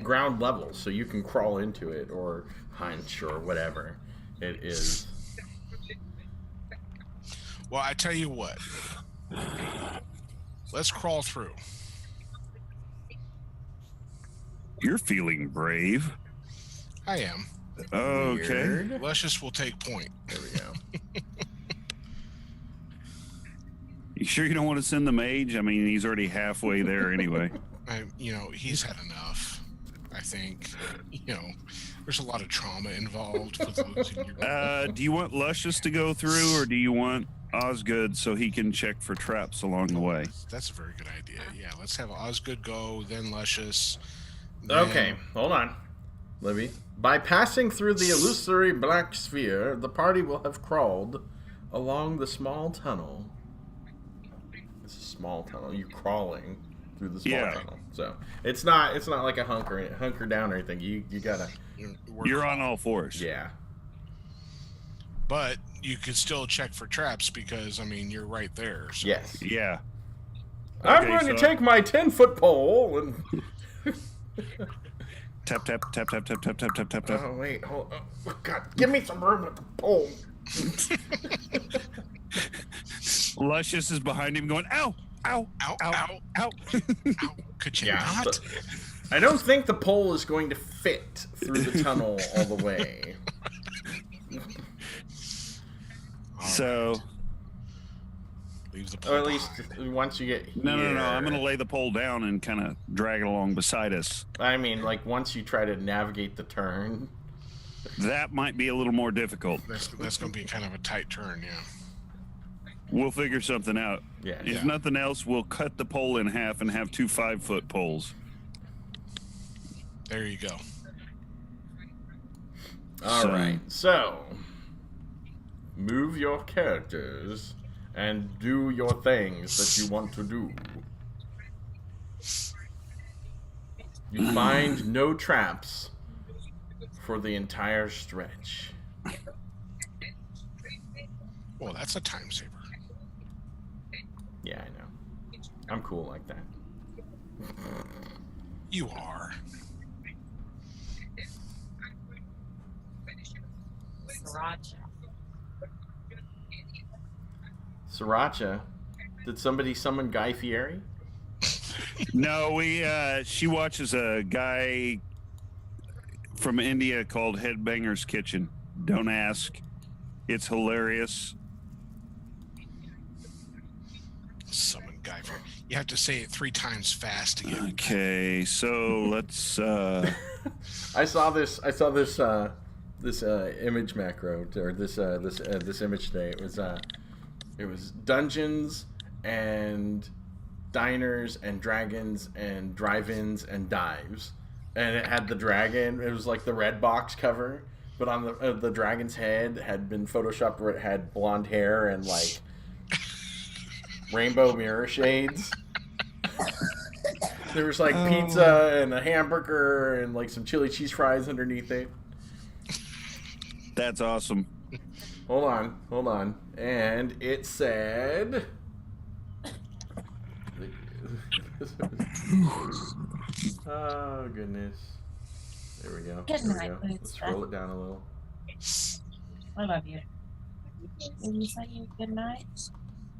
ground level, so you can crawl into it, or hunch, or whatever. It is... Well, I tell you what. Let's crawl through. You're feeling brave. I am. Okay. Weird. Luscious will take point. There we go. You sure you don't want to send the mage? I mean, he's already halfway there anyway. He's had enough. I think. There's a lot of trauma involved with losing your. Do you want Luscious to go through, or do you want Osgood so he can check for traps along the way? That's a very good idea. Yeah, let's have Osgood go, then Luscious. Okay, hold on, Libby. By passing through the illusory black sphere, the party will have crawled along the small tunnel. It's a small tunnel. You're crawling through the small tunnel, so it's not like a hunker down or anything. You gotta. You're on all fours. Yeah. But you could still check for traps because you're right there. So. Yes. Yeah. I'm going to take my 10-foot pole and. Tap, tap, tap, tap, tap, tap, tap, tap, tap, tap. Oh wait, hold on. Oh, God, give me some room with the pole. Luscious is behind him going, ow, ow, Ow, ow, ow, ow. Ow. Could you Yeah, not? but I don't think the pole is going to fit through the tunnel all the way. So, Leave the pole Or at least behind. once you get here. no. I'm going to lay the pole down and kind of drag it along beside us. I mean, like, once you try to navigate the turn. That might be a little more difficult. That's going to be kind of a tight turn, yeah. We'll figure something out. Yeah. If nothing else, we'll cut the pole in half and have 2 5-foot poles. There you go. All right. So, move your characters and do your things that you want to do. You find no traps for the entire stretch. Well, that's a time saver. Yeah, I know. I'm cool like that. You are. Sriracha. Sriracha. Did somebody summon Guy Fieri? No, she watches a guy from India called Headbanger's Kitchen. Don't ask. It's hilarious. Summon guy for. You have to say it 3 times fast to get. Okay, so let's. I saw this image macro or this image today. It was dungeons and diners and dragons and drive-ins and dives, and it had the dragon. It was like the red box cover, but on the dragon's head had been photoshopped where it had blonde hair and like rainbow mirror shades. There was like pizza and a hamburger and like some chili cheese fries underneath it. That's awesome. Hold on. And it said... Oh, goodness. There we go. Good There we night, go. Boots. Let's scroll it down a little. I love you. Did you say good night?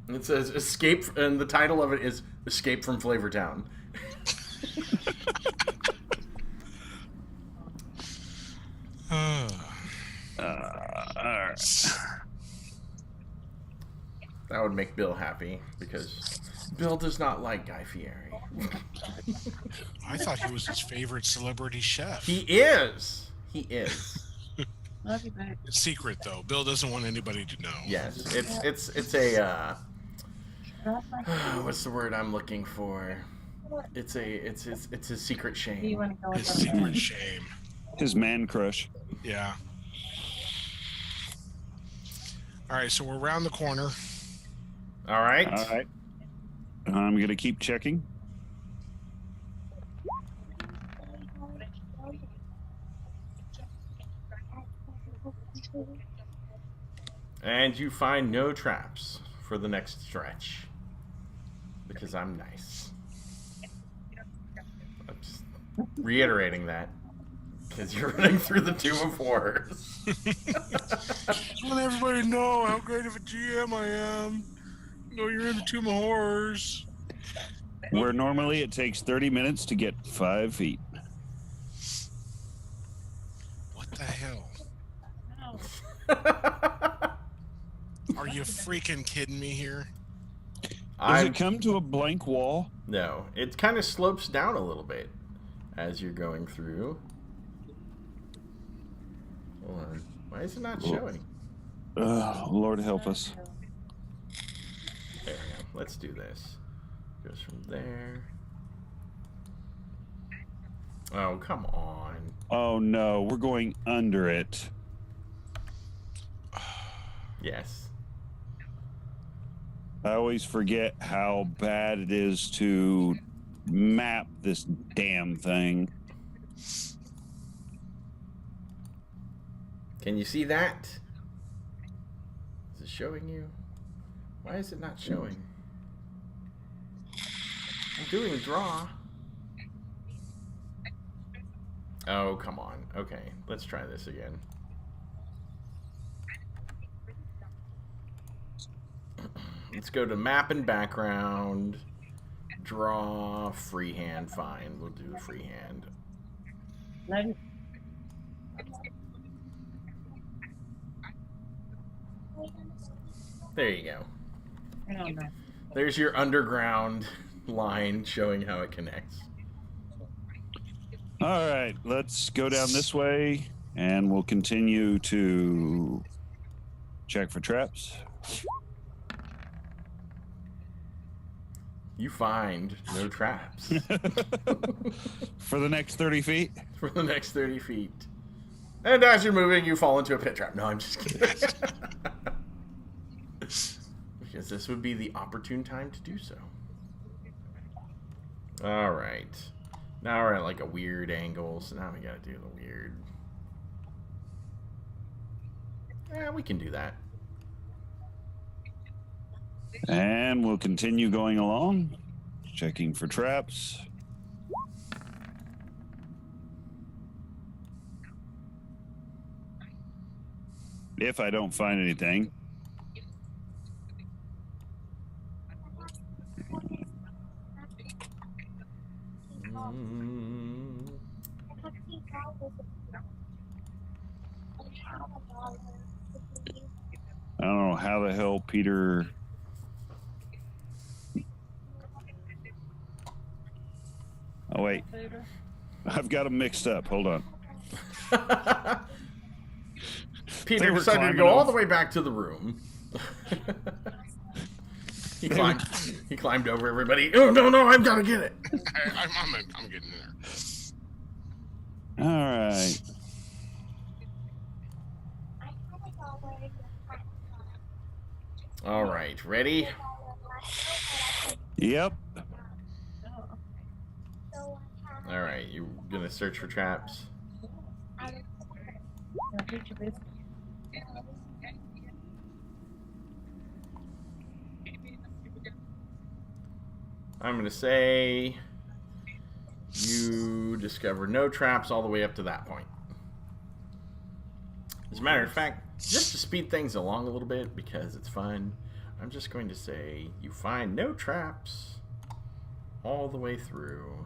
It says Escape, and the title of it is Escape from Flavortown. All right. That would make Bill happy, because Bill does not like Guy Fieri. I thought he was his favorite celebrity chef. He is. Love you, babe. It's secret though. Bill doesn't want anybody to know. Yes, it's a what's the word I'm looking for? It's a secret Do you shame. want to go His with secret shame. His man crush. Yeah. All right, so we're around the corner. All right. All right. I'm going to keep checking. And you find no traps for the next stretch. Because I'm nice. I'm just reiterating that. Because you're running through the Tomb of Horrors. I want everybody to know how great of a GM I am. No, you're in the Tomb of Horrors. Where normally it takes 30 minutes to get 5 feet. What the hell? No. Are you freaking kidding me here? Does it come to a blank wall? No, it kind of slopes down a little bit as you're going through. Hold on. Why is it not showing? Lord help us. There we go. Let's do this. Goes from there. Oh, come on. Oh no, we're going under it. Yes. I always forget how bad it is to map this damn thing. Can you see that? Is it showing you? Why is it not showing? I'm doing draw. Oh, come on. Okay, let's try this again. Let's go to map and background. Draw, freehand, fine. We'll do freehand. Let- There you go. I don't know. There's your underground line showing how it connects. All right, let's go down this way and we'll continue to check for traps. You find no traps For the next 30 feet. for the next 30 feet. And as you're moving, you fall into a pit trap. No, I'm just kidding. Because this would be the opportune time to do so. All right. Now we're at like a weird angle, so now we gotta do the weird. Yeah, we can do that. And we'll continue going along, checking for traps. If I don't find anything. Mm. I don't know how the hell Peter. Oh, wait. I've got them mixed up. Hold on. They Peter were decided to climbing go all over. the way back to the room. He climbed over everybody. Oh, no, I've got to get it. I'm getting there. All right. All right, ready? Yep. All right, you gonna search for traps? I'm gonna say you discover no traps all the way up to that point. As a matter of fact, just to speed things along a little bit because it's fun, I'm just going to say you find no traps all the way through.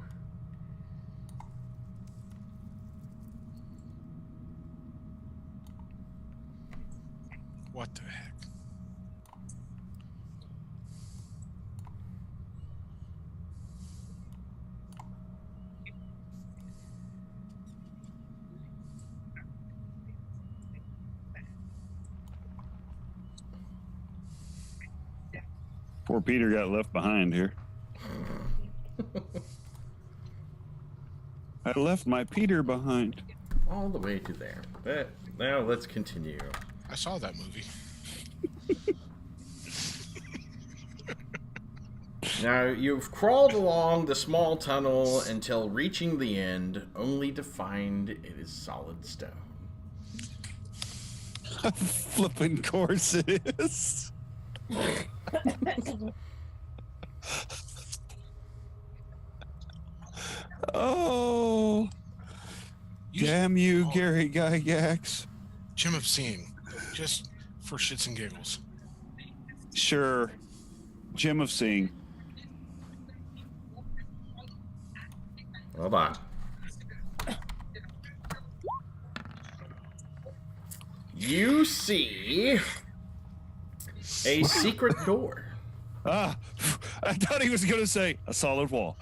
What the heck? Poor Peter got left behind here. I left my Peter behind. All the way to there. But now let's continue. I saw that movie. Now, you've crawled along the small tunnel until reaching the end, only to find it is solid stone. Flipping course it is. Oh. Damn you, Gary Gygax. Gem of Seeing, just for shits and giggles. Sure. Gem of Seeing. Hold on. You see a secret door. Ah, I thought he was going to say a solid wall.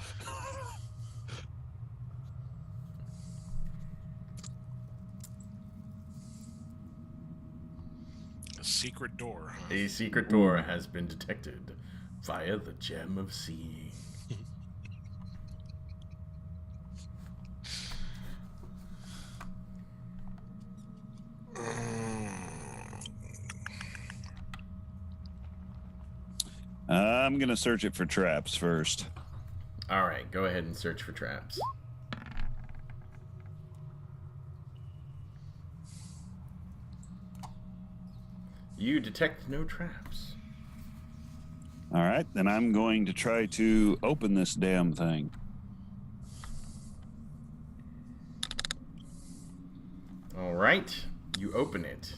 A secret door, huh? A secret door has been detected via the Gem of Seeing. I'm going to search it for traps first. All right, go ahead and search for traps. You detect no traps. All right, then I'm going to try to open this damn thing. All right, you open it.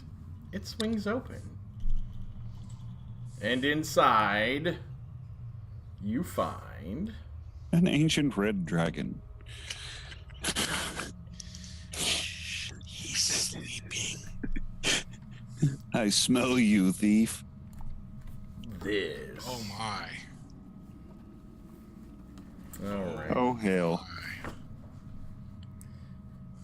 It swings open. And inside, you find... An ancient red dragon. He's sleeping. I smell you, thief. this. Oh my. All right. Oh, hell.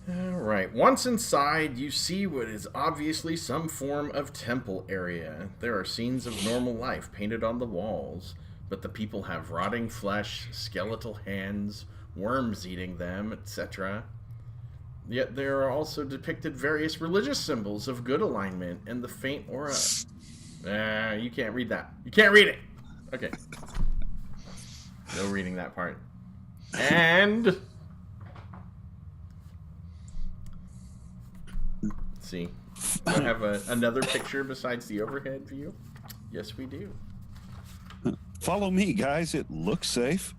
All right. Once inside, you see what is obviously some form of temple area. There are scenes of normal life painted on the walls, but the people have rotting flesh, skeletal hands, worms eating them, etc. Yet there are also depicted various religious symbols of good alignment and the faint aura. You can't read that. You can't read it. Okay. No reading that part. And... let's see. Do I have another picture besides the overhead view? Yes, we do. Follow me, guys. It looks safe.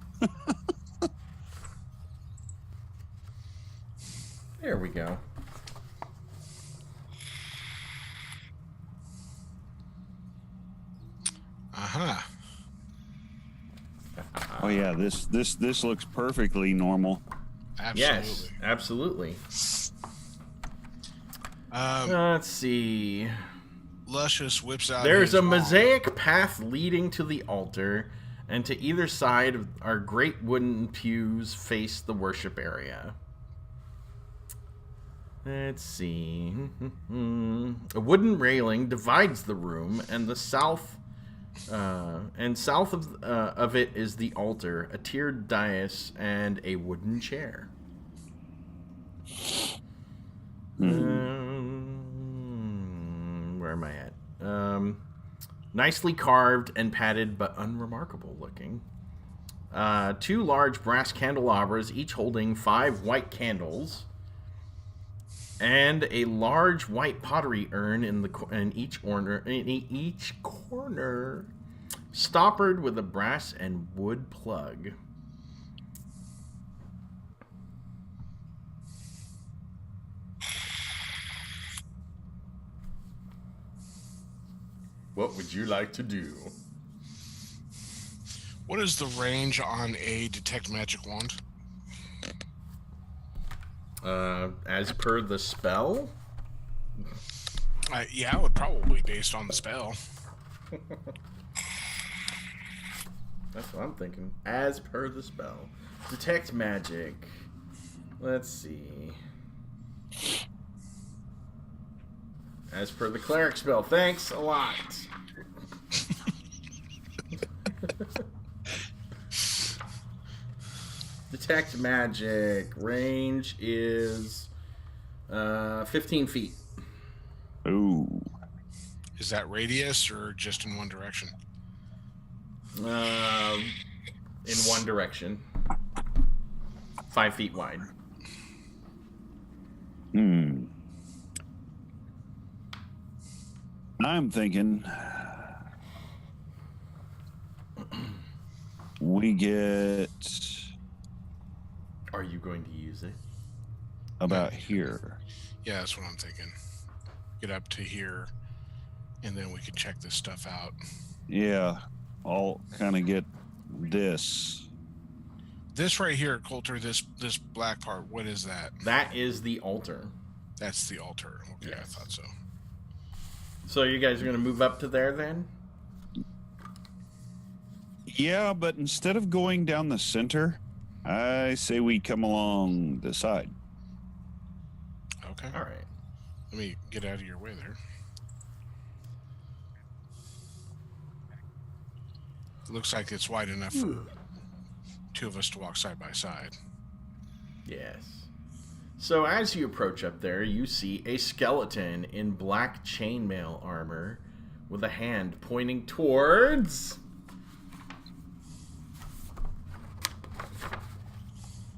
There we go. Uh-huh. Oh yeah, this looks perfectly normal. Absolutely. Yes, absolutely. Um, Let's see. Luscious whips out There's his a long- mosaic path leading to the altar, and to either side are great wooden pews face the worship area. Let's see. A wooden railing divides the room, and south of it is the altar, a tiered dais, and a wooden chair. Where am I at? Nicely carved and padded, but unremarkable looking. 2 large brass candelabras, each holding 5 white candles, and a large white pottery urn in each corner, stoppered with a brass and wood plug. What would you like to do? What is the range on a detect magic wand? As per the spell? Yeah, it would probably based on the spell. That's what I'm thinking. As per the spell. Detect magic. Let's see. As per the cleric spell. Thanks a lot. Detect magic. Range is 15 feet. Ooh. Is that radius or just in one direction? In one direction. 5 feet wide. I'm thinking we get... Are you going to use it? about here. Yeah, that's what I'm thinking. Get up to here, and then we can check this stuff out. Yeah, I'll kind of get this. This right here, Coulter, this black part, what is that? That is the altar. That's the altar. Okay, Yes. I thought so. So you guys are going to move up to there then? Yeah, but instead of going down the center, I say we come along the side. Okay. All right. Let me get out of your way there. It looks like it's wide enough for two of us to walk side by side. Yes. So as you approach up there, you see a skeleton in black chainmail armor with a hand pointing towards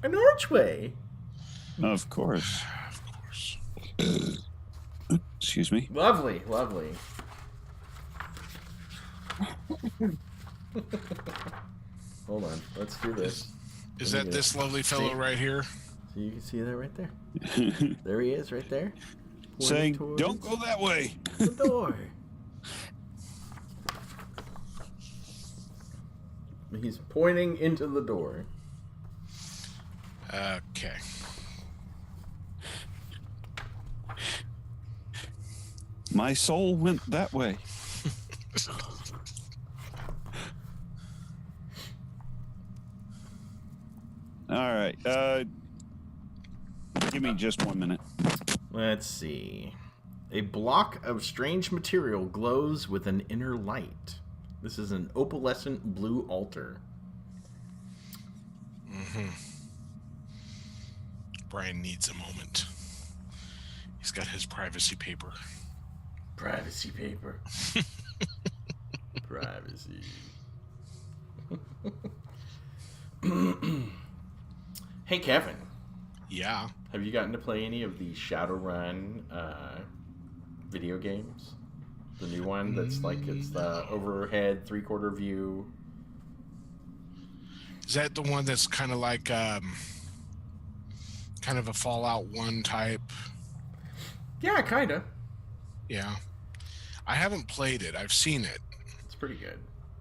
an archway. Of course. Of course. Excuse me. Lovely, lovely. Hold on, let's do this. Is Let me that get this it. lovely fellow See? right here? So you can see that right there. There he is, right there. Pointing Saying, towards don't go that way. the door. He's pointing into the door. Okay. My soul went that way. All right. Give me just 1 minute. Let's see. A block of strange material glows with an inner light. This is an opalescent blue altar. Brian needs a moment. He's got his privacy paper. Privacy paper. Privacy. Hey, Kevin. Yeah. Have you gotten to play any of the Shadowrun video games? The new one that's like it's the overhead 3/4 view. Is that the one that's kind of like kind of a Fallout 1 type? Yeah, kind of. Yeah. I haven't played it. I've seen it. It's pretty good.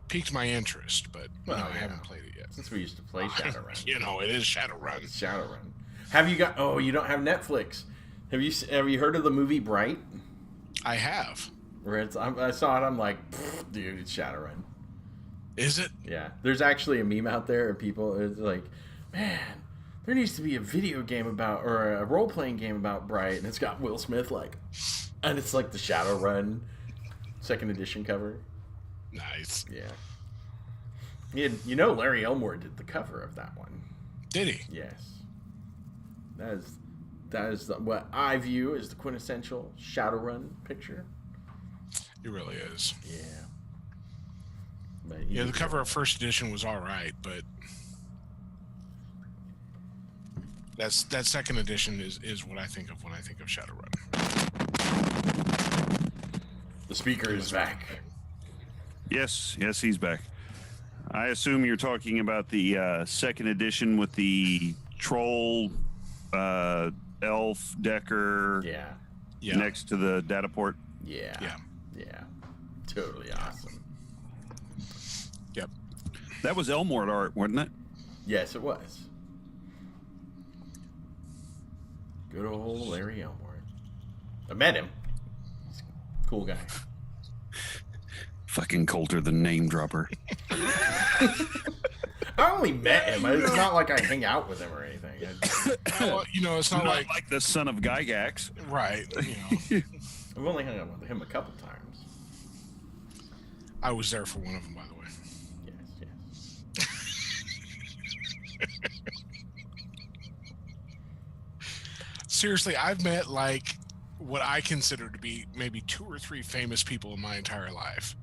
Piqued my interest, but Well, no, I yeah. haven't played it yet. Since we used to play Shadowrun. You know, it is Shadowrun. It's Shadowrun. Have you got? Oh, you don't have Netflix. Have you heard of the movie Bright? I have. Where I saw it. I'm like, dude, it's Shadowrun. Is it? Yeah. There's actually a meme out there of people. It's like, man, there needs to be a video game about or a role playing game about Bright, and it's got Will Smith and it's like the Shadowrun 2nd edition cover. Nice. Yeah. You know, Larry Elmore did the cover of that one. Did he? Yes. That is what I view as the quintessential Shadowrun picture. It really is. Yeah. But Yeah, the cover of 1st edition was all right, but that 2nd edition is what I think of when I think of Shadowrun. The speaker is back. Yes, he's back. I assume you're talking about the 2nd edition with the troll, elf, Decker Yeah. Yeah. next to the data port. Yeah. Yeah. Yeah. Totally awesome. Yep. That was Elmore art, wasn't it? Yes, it was. Good old Larry Elmore. I met him. He's a cool guy. Fucking Coulter, the name dropper. I only met him. It's not like I hang out with him or anything. Well, you know, it's not Not like like the son of Gygax. right. You know, I've only hung out with him a couple times. I was there for one of them, by the way. Yes, yes. Seriously, I've met like what I consider to be maybe 2 or 3 famous people in my entire life.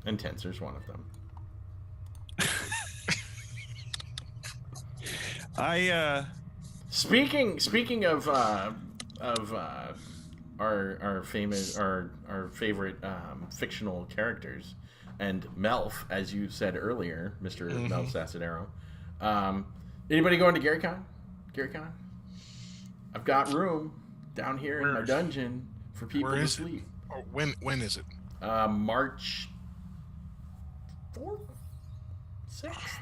And Tensor's one of them. Speaking of our favorite fictional characters, and Melf, as you said earlier, Mr. Melf Sassadero. Anybody going to GaryCon? GaryCon? I've got room down here in my Where- dungeon for people where to is it? sleep. Oh, when is it? March 4th, 6th.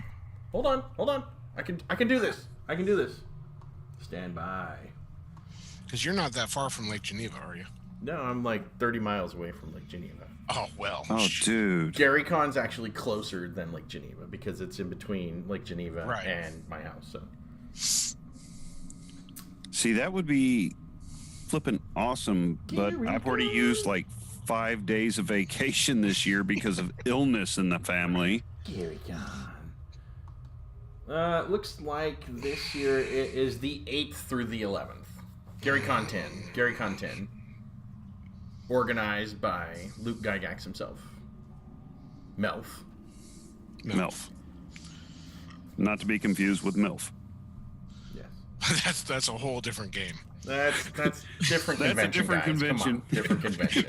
Hold on. I can do this. Stand by. Because you're not that far from Lake Geneva, are you? No, I'm like 30 miles away from Lake Geneva. Oh well. Oh, dude. Gary Con's actually closer than Lake Geneva because it's in between Lake Geneva Right. and my house. So See, that would be flipping awesome, but Gary I've already Con. used like 5 days of vacation this year because of illness in the family. Gary Con. Looks like this year it is the 8th through the 11th. Gary Con 10. Organized by Luke Gygax himself. Melf. MILF. Not to be confused with MILF. Yes. That's a whole different game. That's different That's a convention, different guys. Come convention. on. Different convention.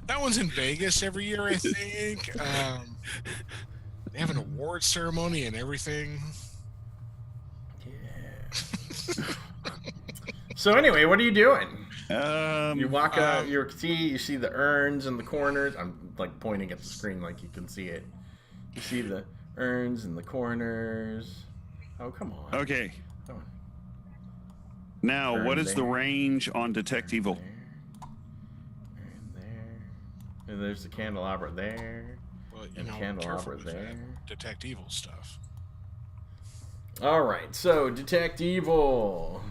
That one's in Vegas every year, I think. They have an award ceremony and everything. Yeah. So anyway, what are you doing? You walk out. You see the urns in the corners. I'm like pointing at the screen like you can see it. You see the urns in the corners. Oh, come on. Okay. Come on. Now, Turn what is the there. range on Detect Evil? There. And there's the candelabra there. Well, you And know, candelabra careful with there. that Detect Evil stuff. All right. So detect evil.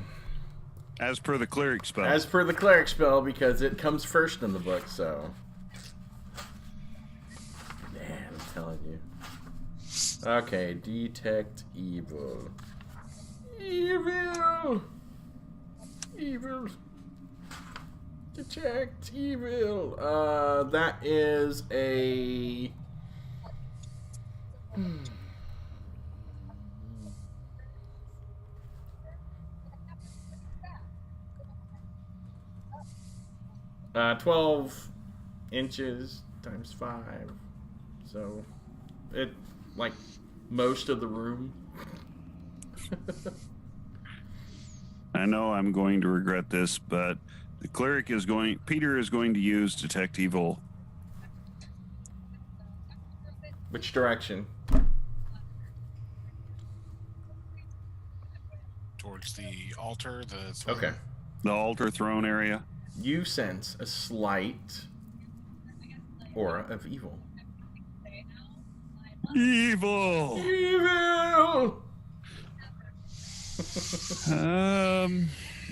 As per the cleric spell. As per the cleric spell, because it comes first in the book, so. Man, I'm telling you. Okay, detect evil. Evil! Detect evil. That is a. Hmm. 12 inches times 5. So, it, like, most of the room. I know I'm going to regret this, but the cleric is going. Peter is going to use Detect Evil. Which direction? Towards the altar, the throne. Okay. The altar throne area. You sense a slight aura of evil. Evil! Evil!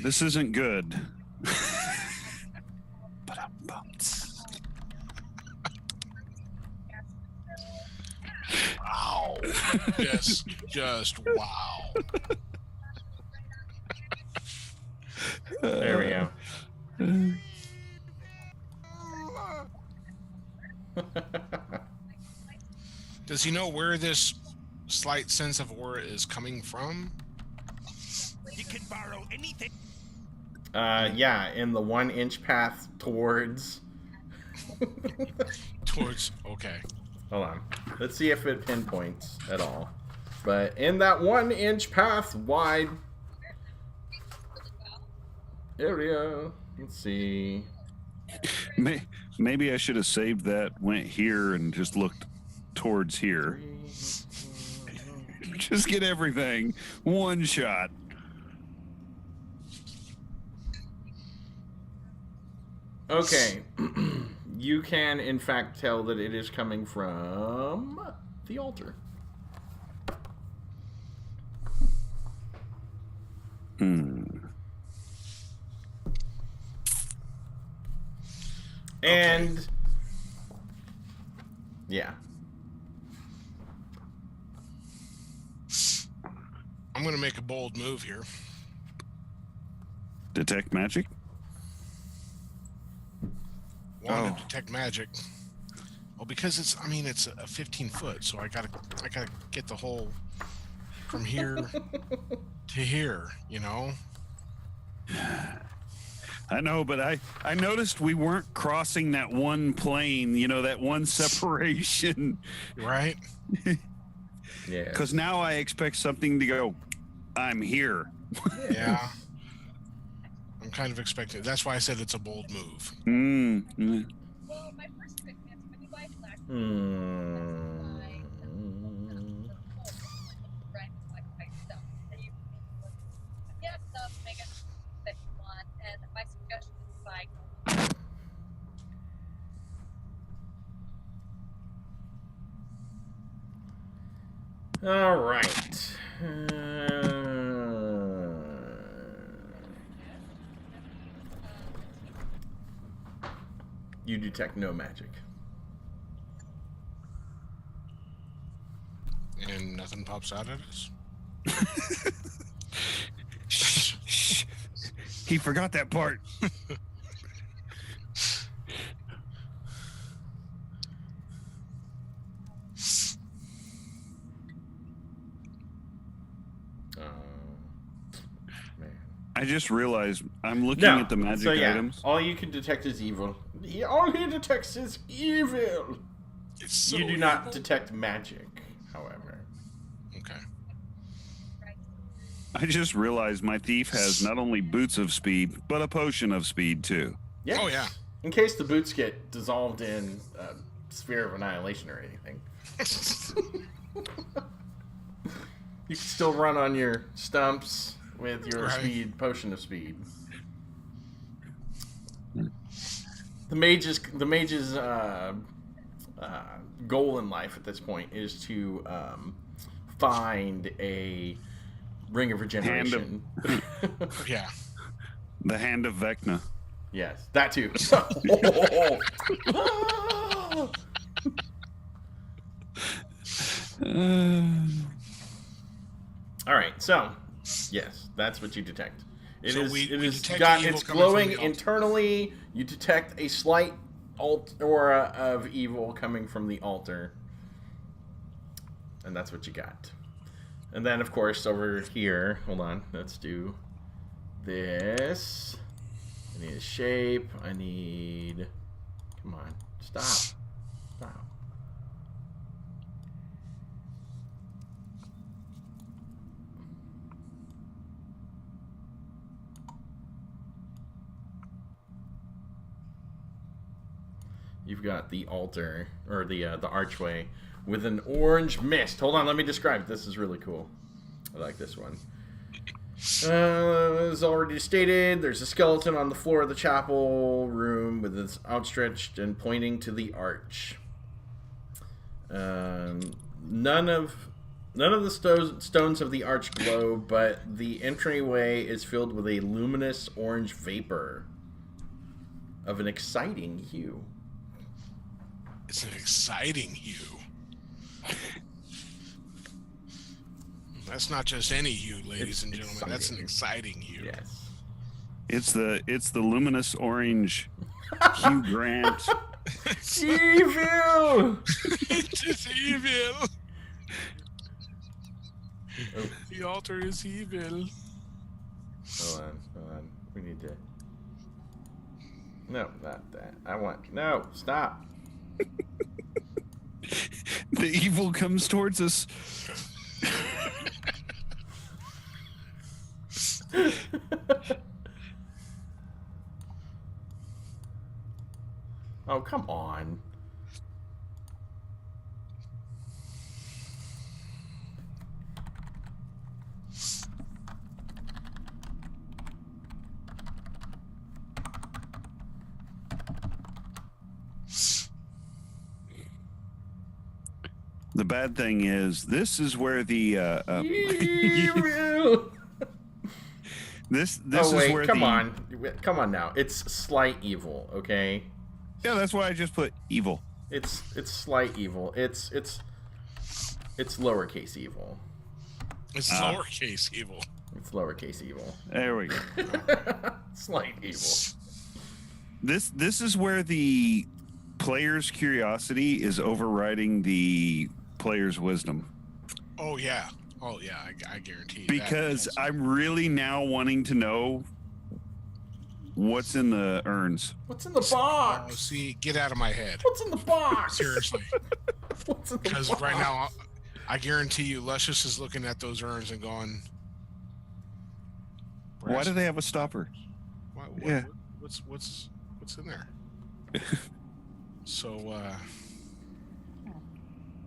This isn't good. Wow. just wow. There we go. Does he know where this slight sense of aura is coming from? You can borrow anything. Yeah, in the 1-inch path towards. Towards, okay. Hold on. Let's see if it pinpoints at all. But in that 1-inch path wide area. Let's see. Maybe I should have saved that, went here, and just looked towards here. Just get everything. One shot. Okay. You can, in fact, tell that it is coming from the altar. And yeah. I'm going to make a bold move here. Detect magic? Want to detect magic. Well, because it's a 15 foot, so I gotta get the whole from here to here, you know? I know, but I noticed we weren't crossing that one plane, that one separation. Right? Yeah. Because now I expect something to go I'm here. Yeah. I'm kind of expecting. That's why I said it's a bold move. All right. You detect no magic. And nothing pops out at us. Shh. He forgot that part. Man. I just realized I'm looking at the magic items. All you can detect is evil. All he detects is evil. It's so You do not detect magic, however. Okay. I just realized my thief has not only boots of speed, but a potion of speed too. Yes. Oh, yeah. In case the boots get dissolved in a sphere of annihilation or anything. You can still run on your stumps with your speed potion of speed. The mage's goal in life at this point is to find a ring of regeneration. Yeah. The hand of Vecna. Yes, that too. All right, so yes, that's what you detect. It So is. we It is detect got. evil It's coming from glowing the altar. internally. You detect a slight aura of evil coming from the altar, and that's what you got. And then, of course, over here. Hold on. Let's do this. I need a shape. I need. Come on. Stop. Stop. You've got the altar, or the archway, with an orange mist. Hold on, let me describe. This is really cool. I like this one. As already stated, there's a skeleton on the floor of the chapel room with its outstretched and pointing to the arch. None of the stones of the arch glow, but the entryway is filled with a luminous orange vapor of an exciting hue. It's an exciting hue. That's not just any hue, ladies and gentlemen. Exciting. That's an exciting hue. Yes. It's the luminous orange Hugh Grant. Evil! It's just evil. Oh, The altar is evil. hold on. We need to. No, not that. I want. No, stop. The evil comes towards us. Oh, come on. The bad thing is, this is where the Evil! this Oh, wait, is where come the on. Come on now. It's slight evil, okay? yeah. That's why I just put evil. It's slight evil. It's lowercase evil. It's lowercase evil. It's lowercase evil. There we go. Slight evil. This is where the player's curiosity is overriding the player's wisdom. Oh yeah. I guarantee you Because that. I'm really now wanting to know what's in the urns. What's in the Oh, box? see, get out of my head. What's in the box? Seriously. What's in the Because box? right now, I guarantee you, Luscious is looking at those urns and going, Why do they have a stopper? Yeah. What's in there? So,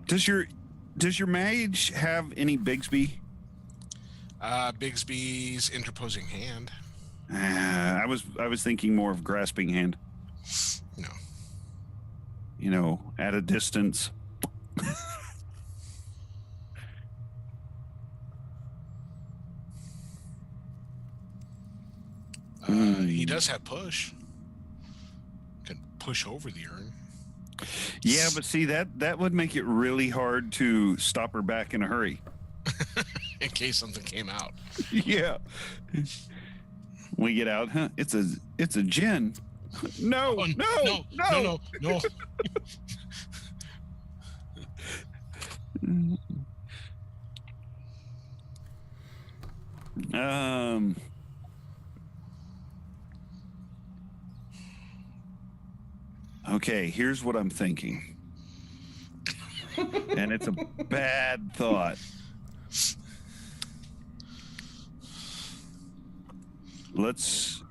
Does your mage have any Bigsby? Bigsby's interposing hand. I was thinking more of grasping hand. No. You know, at a distance. He does have push. Can push over the urn. Yeah, but see that would make it really hard to stop her back in a hurry. In case something came out. Yeah. We get out, huh? It's a gin. No, Oh, no. Okay, here's what I'm thinking. And it's a bad thought. Let's...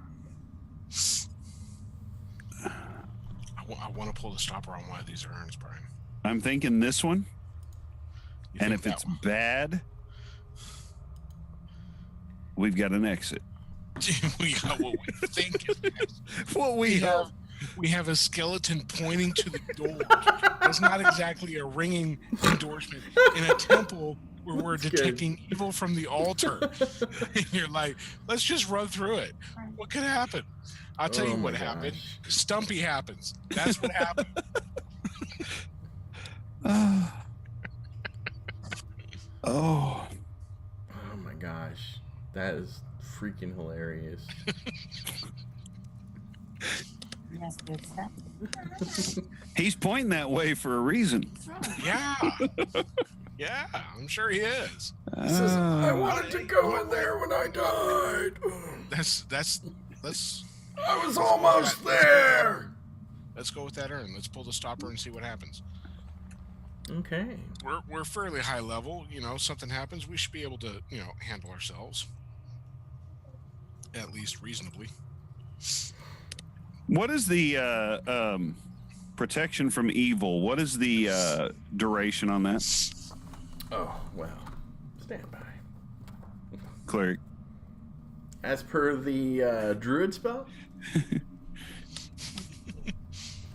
I want to pull the stopper on one of these urns, Brian. I'm thinking this one. You And think if it's that one? bad, we've got an exit. We got what we think is next. What we have. We have a skeleton pointing to the door. That's not exactly a ringing endorsement in a temple where we're detecting evil from the altar. And you're like, let's just run through it. What could happen? I'll tell you what happened. Stumpy happens. That's what happened. Oh. Oh my gosh. That is freaking hilarious. That's good stuff. He's pointing that way for a reason. Yeah. Yeah, I'm sure he is. Says, I wanted to go in there when I died. Let's I was almost there. Let's go with that urn. Let's pull the stopper and see what happens. Okay. We're fairly high level. You know, something happens, we should be able to, handle ourselves. At least reasonably. What is the protection from evil? What is the duration on that? Oh, well. Stand by. Cleric. As per the druid spell?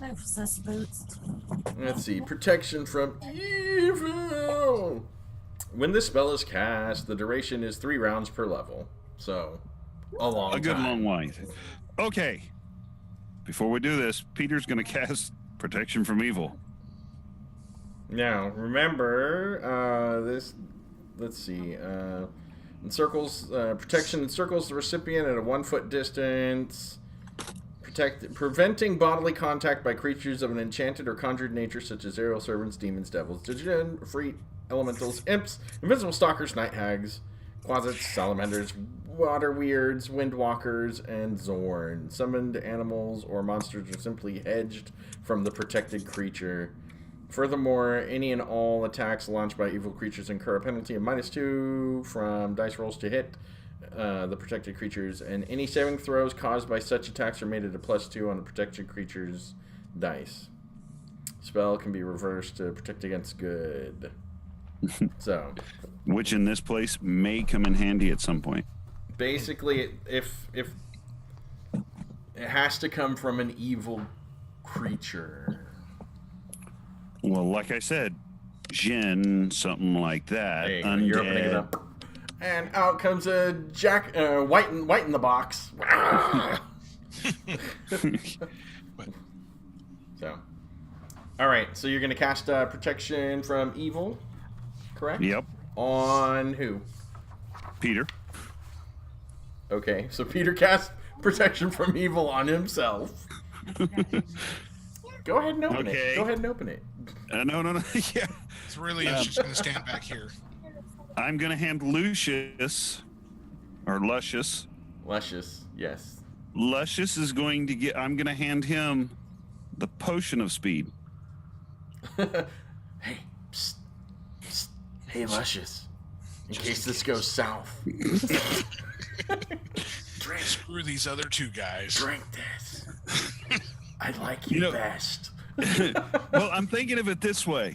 No sus boots. Let's see. Protection from evil. When this spell is cast, the duration is 3 rounds per level. So, a good time. long while. Okay. Before we do this, Peter's going to cast protection from evil. Now, remember, this, let's see, protection encircles the recipient at a 1-foot distance, preventing bodily contact by creatures of an enchanted or conjured nature such as aerial servants, demons, devils, djinn, freet, elementals, imps, invisible stalkers, night hags, quasits, salamanders, water weirds, windwalkers, and Zorn. Summoned animals or monsters are simply hedged from the protected creature. Furthermore, any and all attacks launched by evil creatures incur a penalty of -2 from dice rolls to hit the protected creatures, and any saving throws caused by such attacks are made at a +2 on the protected creature's dice. Spell can be reversed to protect against good. So, which in this place may come in handy at some point. basically, if it has to come from an evil creature. Well, like I said, Jinn, something like that. There you go. You're opening it up. And out comes a white in the box. So, all right. So you're going to cast protection from evil, correct? Yep. On who? Peter. Okay. So Peter casts protection from evil on himself. Go ahead and open it. Go ahead and open it. No. Yeah. It's really just going to stand back here. I'm going to hand Lucius, or Luscious. Luscious, yes. Luscious is going to get, I'm going to hand him the potion of speed. Hey, psst, psst. Hey, Luscious. In case this goes south. Drink. Screw these other two guys. Drink this. I like you, You know- best. Well, I'm thinking of it this way.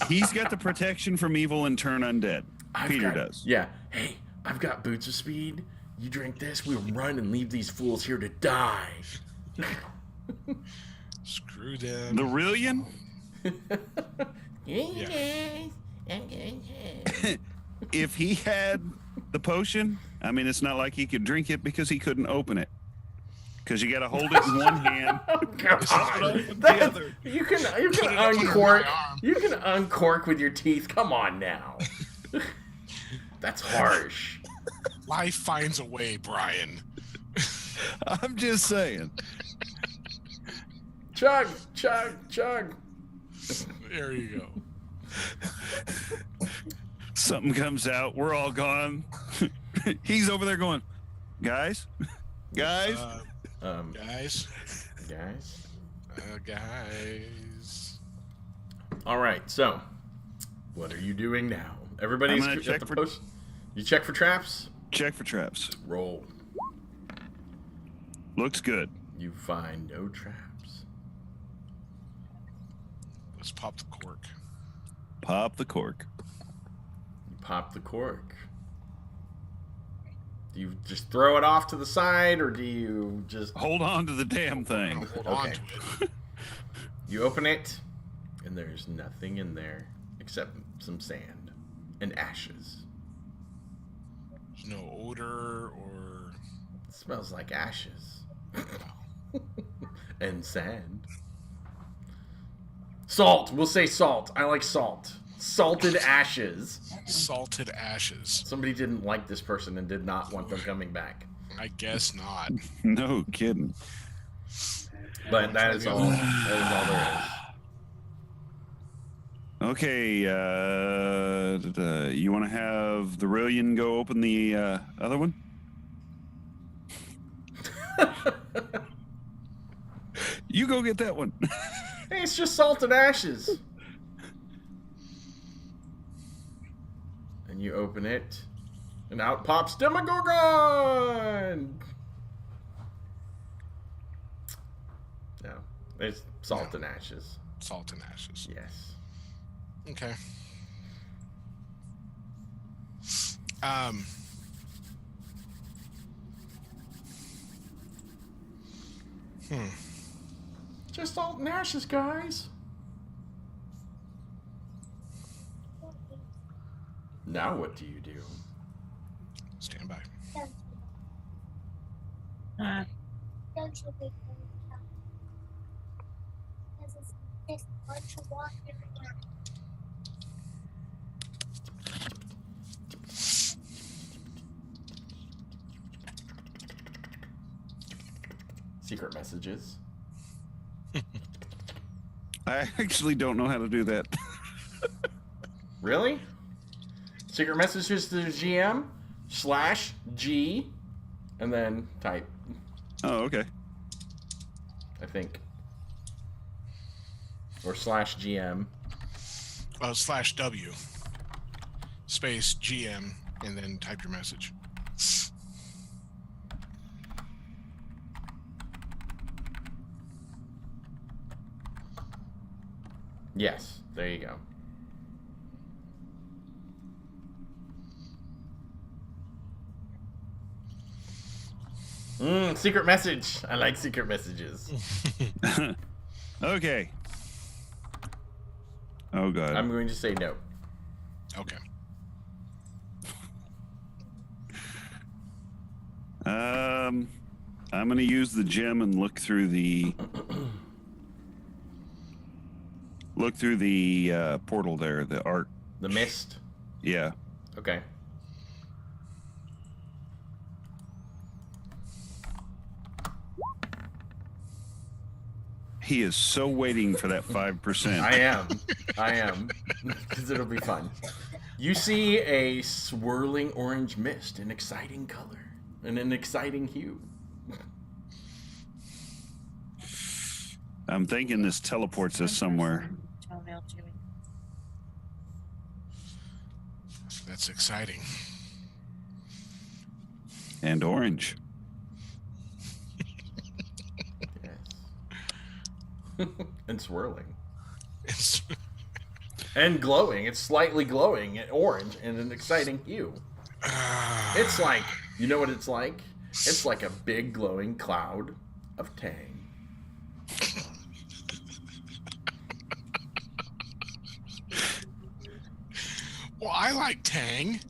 He's got the protection from evil and turn undead. Peter does. Yeah. Hey, I've got boots of speed. You drink this, we'll run and leave these fools here to die. Screw them. The Rillian, if he had the potion, I mean, it's not like he could drink it because he couldn't open it. Because you got to hold it in one hand. You can Put it up under uncork. my arm. You can uncork with your teeth. Come on now. That's harsh. Life finds a way, Brian. I'm just saying. Chug, chug, chug. There you go. Something comes out. We're all gone. He's over there going, guys. Guys. Guys. Guys. All right. So, what are you doing now? Everybody's I'm gonna at check the for- post. You check for traps. Check for traps. Roll. Looks good. You find no traps. Let's pop the cork. Pop the cork. You pop the cork. Do you just throw it off to the side, or do you just Hold on to the damn thing. Hold on Okay. to it. You open it, and there's nothing in there except some sand and ashes. There's no odor or. It smells like ashes and sand. Salt. We'll say salt. I like salt. Salted ashes. Salted ashes. Somebody didn't like this person and did not want them coming back. I guess not. No kidding. But that is all. That is all there is. Okay, you want to have the Rillian go open the other one? You go get that one. Hey, it's just salted ashes. And you open it, and out pops Demogorgon! No, it's salt and ashes. Salt and ashes. Yes. Okay. Just salt and ashes, guys. Now what do you do? Stand by. Don't you be because it's just a bunch of water everywhere. Secret messages. I actually don't know how to do that. Really? Secret messages to the GM /G and then type, Oh, okay. I think. Or /GM. /W. Space GM and then type your message. Yes, there you go. Secret message. I like secret messages. Okay. Oh, God. I'm going to say no. Okay. I'm going to use the gem and look through the portal there, the art. The mist. Yeah. Okay. He is so waiting for that 5%. I am. Because it'll be fun. You see a swirling orange mist, an exciting color, and an exciting hue. I'm thinking this teleports us somewhere. Toenail chewing. That's exciting. And orange. Yes. And swirling. It's, And glowing. It's slightly glowing and orange and an exciting hue. It's like, you know what it's like? It's like a big glowing cloud of tang. well, I like Tang.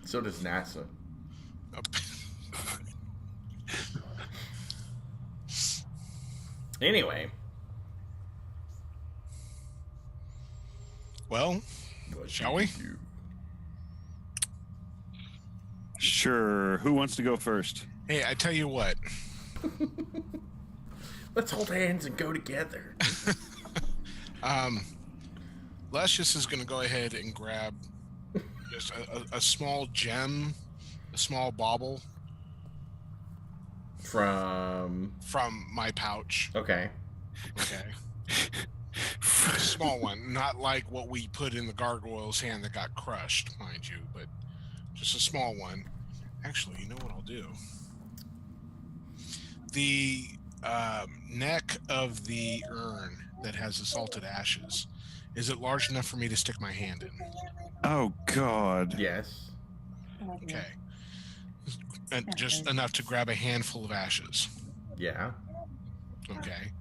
So does NASA. Anyway. Well, what shall do we? you do? Sure. Who wants to go first? Hey, I tell you what. Let's hold hands and go together. Luscious is going to go ahead and grab just a small gem, a small bauble From my pouch. okay. Okay. A small one, not like what we put in the gargoyle's hand that got crushed, mind you, but just a small one. Actually, you know what I'll do? The neck of the urn that has the salted ashes, is it large enough for me to stick my hand in? Oh, God. Yes. Okay. And just enough to grab a handful of ashes. Yeah. Okay.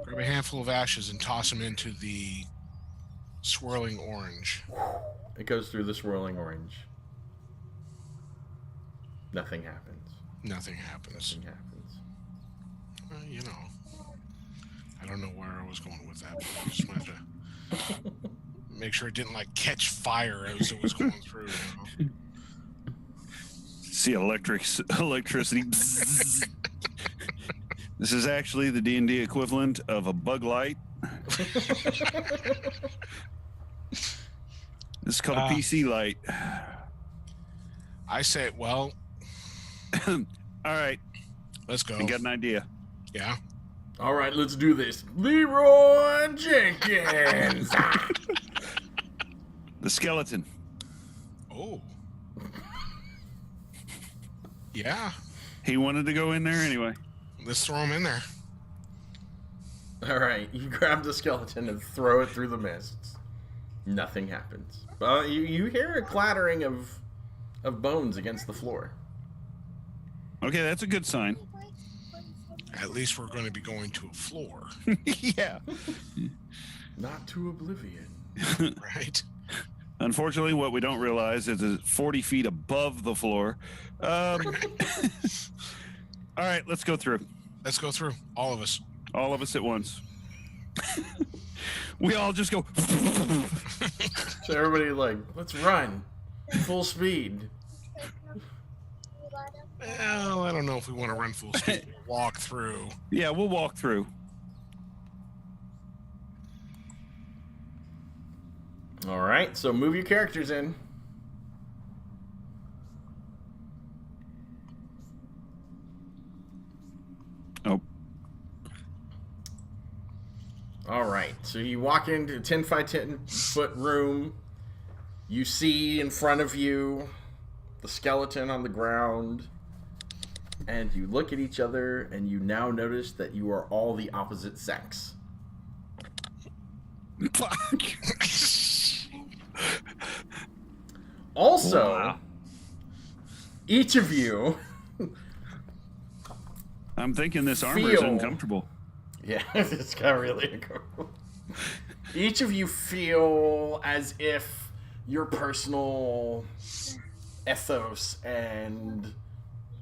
Grab a handful of ashes and toss them into the swirling orange. It goes through the swirling orange. Nothing happens. Nothing happens. Nothing happens. You know, I don't know where I was going with that, but I just wanted to make sure it didn't like catch fire as it was going through. You know? See electricity. This is actually the D&D equivalent of a bug light. This is called a PC light. I say, well, All right, let's go. I got an idea. Yeah. All right, let's do this. Leroy Jenkins. The skeleton. Oh. Yeah. He wanted to go in there anyway. Let's throw him in there. All right, you grab the skeleton and throw it through the mists. Nothing happens. You hear a clattering of bones against the floor. Okay, that's a good sign. At least we're going to be going to a floor, Yeah. Not to oblivion. right? Unfortunately, what we don't realize is it's 40 feet above the floor. All right, let's go through. Let's go through. All of us. All of us at once. We all just go. So everybody like, let's run. Full speed. Well, I don't know if we want to run full speed. Walk through. Yeah, we'll walk through. All right, so move your characters in. Oh. All right, so you walk into a 10 by 10 foot room. You see in front of you the skeleton on the ground. And you look at each other, and you now notice that you are all the opposite sex. Fuck. Also, Wow. each of you... I'm thinking this armor is Feel. uncomfortable. Yeah, it's got really uncomfortable. Each of you feel as if your personal ethos and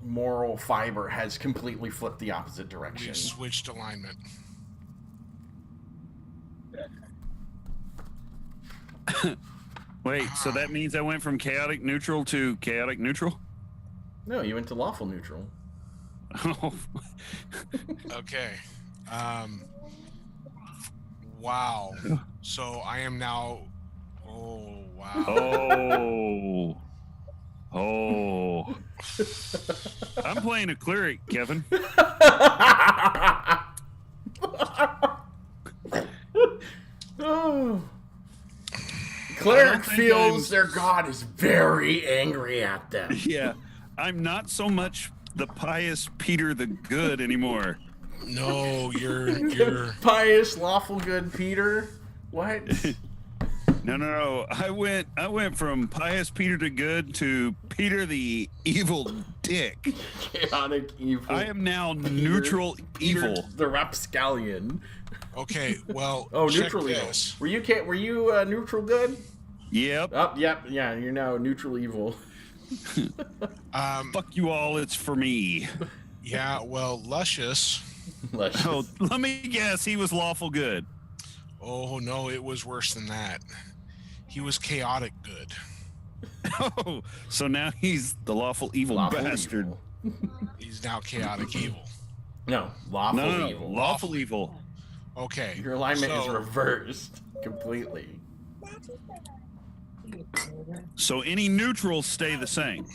moral fiber has completely flipped the opposite direction. We switched alignment. Wait, so that means I went from chaotic neutral to chaotic neutral? No, you went to lawful neutral. Oh. Okay. Wow. So I am now. Oh wow. Oh. Oh. I'm playing a cleric, Kevin. Oh. I Cleric don't think feels I'm- their god is very angry at them. Yeah. I'm not so much the pious Peter the Good anymore. No, you're Pious, lawful good Peter. What? No. I went from pious Peter the Good to Peter the Evil Dick. Chaotic evil. I am now Peter- neutral Peter evil. the rapscallion. okay. Well, Oh, check neutral evil. this. Were you neutral good? Yep. Oh, yep, yeah. You're now neutral evil. Fuck you all. It's for me. Yeah. Well, Luscious. Luscious. Oh, let me guess. He was lawful good. Oh no, it was worse than that. He was chaotic good. Oh, so now he's the lawful evil Lawful bastard. evil. He's now chaotic evil. No, lawful No, evil. lawful evil. Okay. Your alignment is so- reversed completely. So any neutrals stay the same.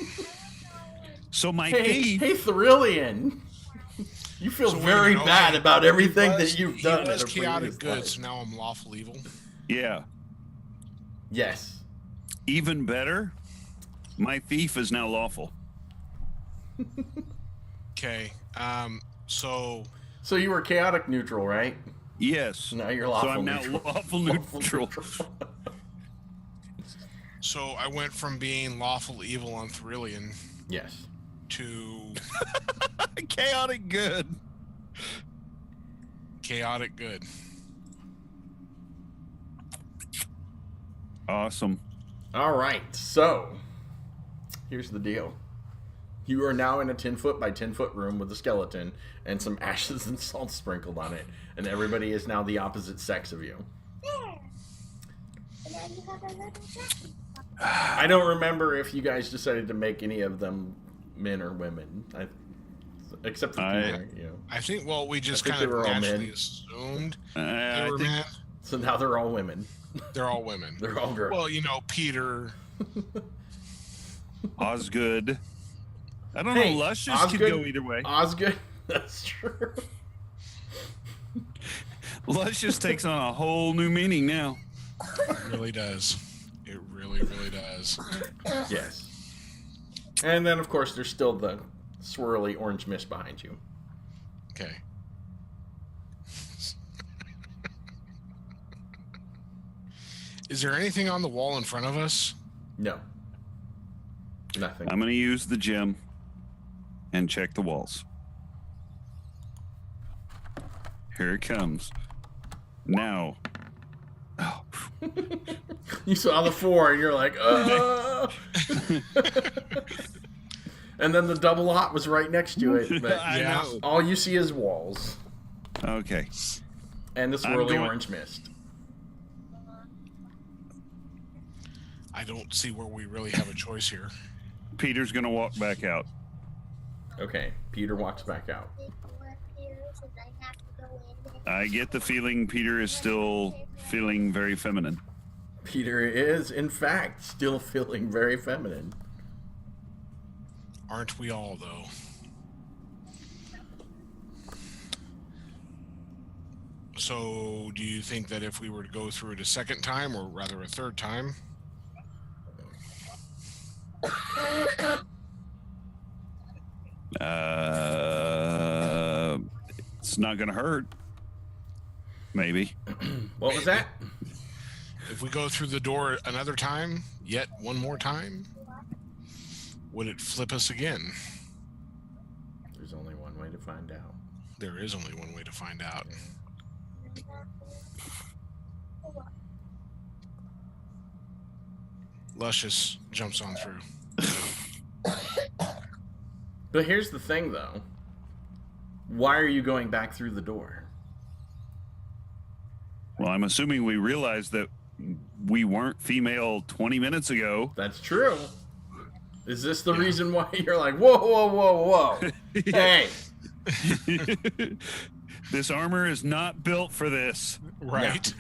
So my Hey, thief. hey, Thrillian. You feel So wait a very minute, bad okay. about everything He was- that you've done. He was in a chaotic previous good, life. so now I'm lawful evil. Yeah. Yes. Even better, my thief is now lawful. Okay. So So you were chaotic neutral, right? Yes. Now you're So lawful I'm now neutral. lawful Lawful neutral. so I went from being lawful evil on Thrillian Yes. to Chaotic good. chaotic good. Awesome. All right. So here's the deal. You are now in a 10-foot by 10-foot room with a skeleton and some ashes and salt sprinkled on it, and everybody is now the opposite sex of you. I don't remember if you guys decided to make any of them men or women, except for Peter. You know. I think. Well, we just think kind they were of all naturally men. assumed they I were think men. So now they're all women. They're all women. They're all girls. Well, you know, Peter. Osgood. I don't Hey, know. Luscious Osgood- could go either way. Osgood. That's true. Luscious takes on a whole new meaning now. It really does. It really, really does. Yes. And then, of course, there's still the swirly orange mist behind you. Okay. Is there anything on the wall in front of us? No. Nothing. I'm going to use the gem and check the walls. Here it comes. Now. Oh. You saw the 4 and you're like, And then the double lot was right next to it. But I Yeah. know. all you see is walls Okay. and the I'm swirly going- orange mist. I don't see where we really have a choice here. Peter's going to walk back out. Okay. Peter walks back out. I get the feeling Peter is still feeling very feminine. Peter is, in fact, still feeling very feminine. Aren't we all, though? So, do you think that if we were to go through it a second time, or rather a third time, It's not going to hurt. Maybe. What was that? if we go through the door another time, yet one more time, would it flip us again? There's only one way to find out. There is only one way to find out. Luscious jumps on through. But here's the thing, though. Why are you going back through the door? Well, I'm assuming we realized that we weren't female 20 minutes ago. That's true. Is this the reason why you're like, whoa, whoa, whoa, whoa? Hey, This armor is not built for this. Right?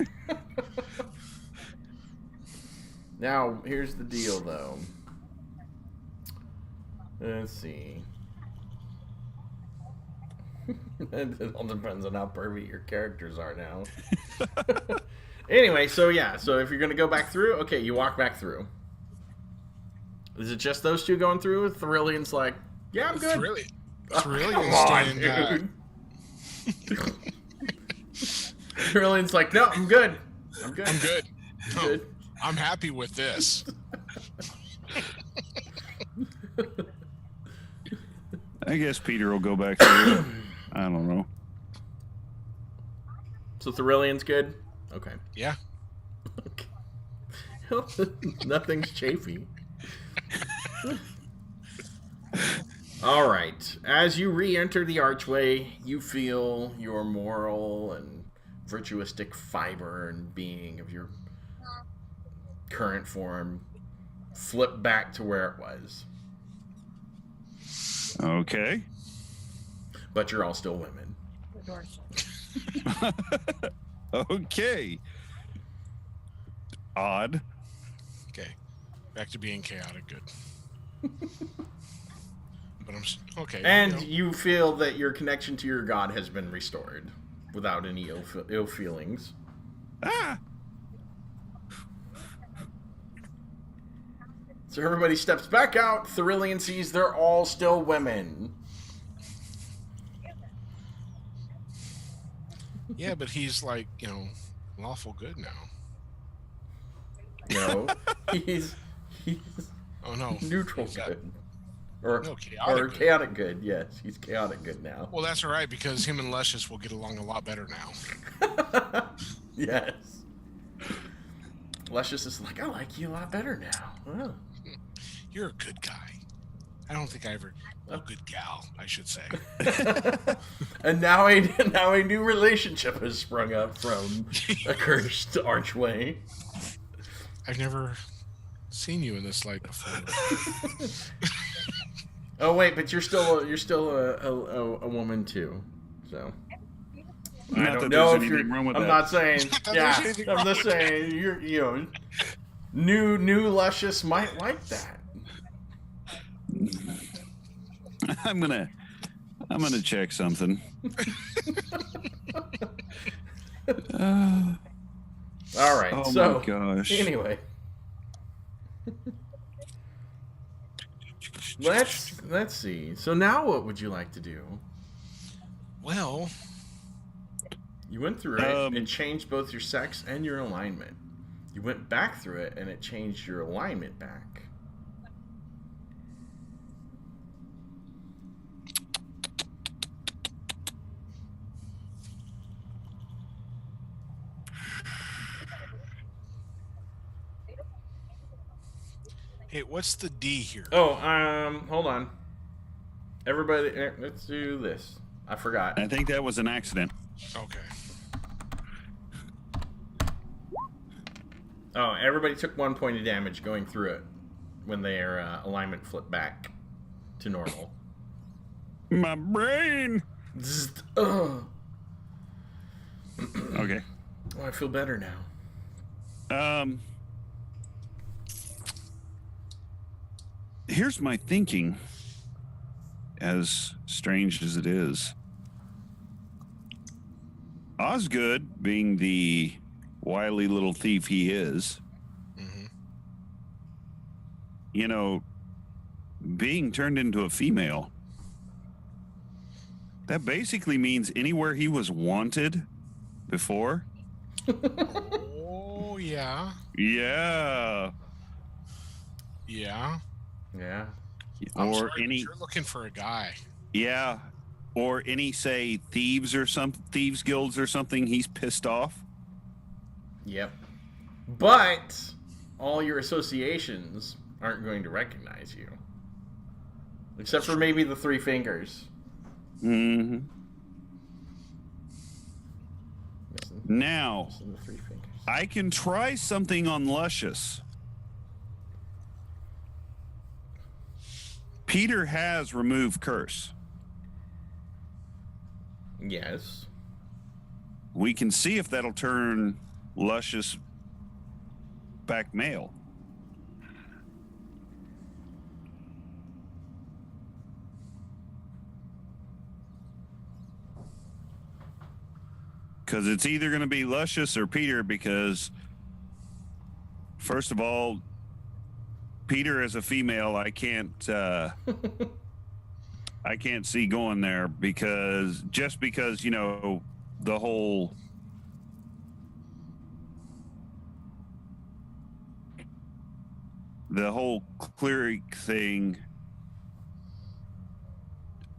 now here's the deal, though. Let's see. It all depends on how pervy your characters are now. Anyway, so if you're gonna go back through, okay, you walk back through. Is it just those two going through? Thrillian's like, yeah, I'm good. Thrillian's Come on, staying back. dude. Thrillian's like, no, I'm good. I'm good. I'm good. I'm No, good. I'm happy with this. I guess Peter will go back through. I don't know. So Thrillian's good? Okay. Yeah. Okay. Nothing's chafy. All right. As you re-enter the archway, you feel your moral and virtuistic fiber and being of your current form flip back to where it was. Okay. But you're all still women. The door's Okay. Odd. Okay. Back to being chaotic. Good. But okay. And you feel that your connection to your god has been restored without any ill feelings. Ah! So everybody steps back out. Thrillian sees they're all still women. Yeah, but he's like, lawful good now. No, he's Oh no. neutral good. Or Chaotic good. good. Yes, he's chaotic good now. Well, that's all right because him and Luscious will get along a lot better now. Yes. Luscious is like, I like you a lot better now. Oh. You're a good guy. I don't think I ever. A good gal, I should say. And now a new relationship has sprung up from a cursed archway. I've never seen you in this light before. Oh wait, but you're still a woman too. So I Not don't that know there's if you're. anything wrong with I'm that. not saying. Not that Yeah, there's anything I'm wrong just with saying you're new Luscious might like that. I'm gonna check something. All right. Oh So my gosh. anyway, let's see. So now, what would you like to do? Well, You went through it and changed both your sex and your alignment. You went back through it and it changed your alignment back. hey, what's the D here? Oh, hold on. Everybody, let's do this. I forgot. I think that was an accident. Okay. Oh, everybody took 1 point of damage going through it when their alignment flipped back to normal. My brain. Zzzt, ugh. Okay. Oh, I feel better now. Here's my thinking, as strange as it is. Osgood, being the wily little thief he is, being turned into a female, that basically means anywhere he was wanted before. Oh, yeah. Yeah. Yeah. Yeah. I'm Or sorry, but any, you're looking for a guy. yeah. Or any, say, thieves guilds or something, he's pissed off. Yep. But all your associations aren't going to recognize you. Except for maybe the Three Fingers. Mm-hmm. Now, Missing the Three Fingers. I can try something on Luscious. Peter has removed curse. Yes. We can see if that'll turn Luscious back male. Because it's either going to be Luscious or Peter, because first of all, Peter as a female, I can't see going there because you know the whole cleric thing.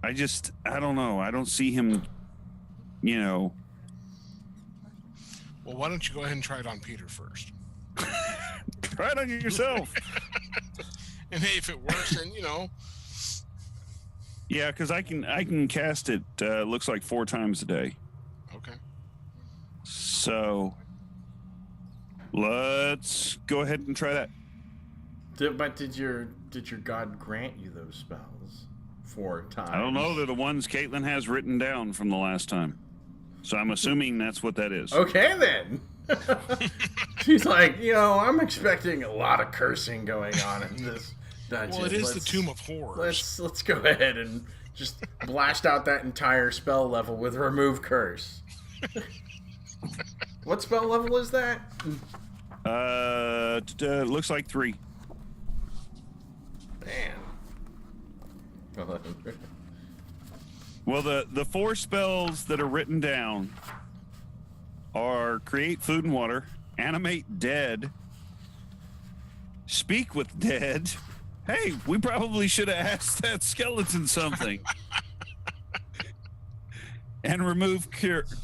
I don't know. I don't see him, you know. Well, why don't you go ahead and try it on Peter first? Try it on yourself. And hey, if it works, then you know. Yeah, because I can cast it. Looks like 4 times a day. Okay. So let's go ahead and try that. But did your god grant you those spells 4 times? I don't know. They're the ones Caitlin has written down from the last time. So I'm assuming that's what that is. Okay, then. She's like, you know, I'm expecting a lot of cursing going on in this dungeon. Well, it is the Tomb of Horrors. Let's go ahead and just blast out that entire spell level with Remove Curse. What spell level is that? Looks like 3. Man. Well, the 4 spells that are written down are Create Food and Water, Animate Dead, Speak with Dead. Hey, we probably should have asked that skeleton something. And Remove Curse.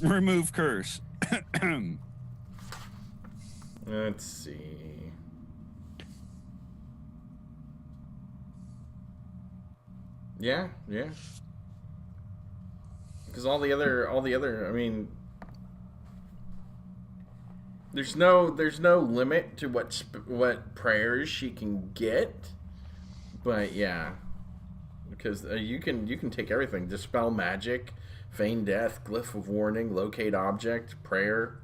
Let's see. Yeah. Because all the other, I mean, there's no limit to what prayers she can get, but yeah, because you can take everything: dispel magic, feign death, glyph of warning, locate object, prayer.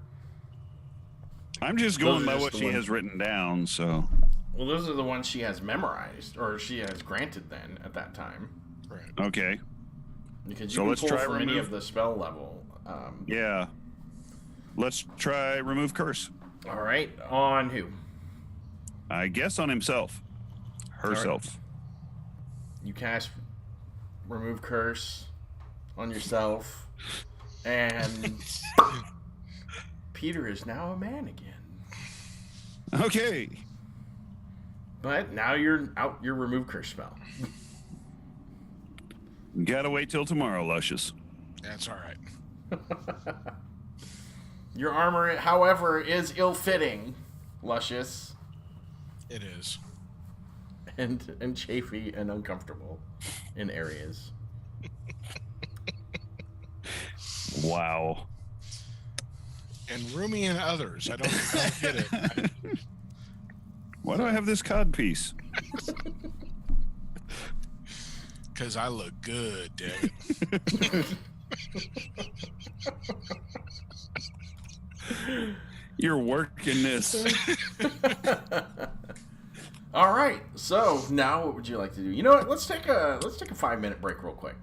I'm just going by what she has written down, so. Well, those are the ones she has memorized, or she has granted then at that time. Right. Okay. Because you So can let's pull try from any remove- of the spell level. Yeah. Let's try Remove Curse. All right, on who? I guess on himself. Herself. You cast Remove Curse on yourself, and Peter is now a man again. Okay. But now you're out your Remove Curse spell. Gotta wait till tomorrow, Luscious. That's all right. Your armor, however, is ill-fitting, Luscious, It is. and chafy and uncomfortable in areas. Wow. And roomy in others. I don't get it. Why do I have this cod piece? Because I look good, damn it. You're working this. All right. So now, what would you like to do? You know what? Let's take a 5-minute break, real quick.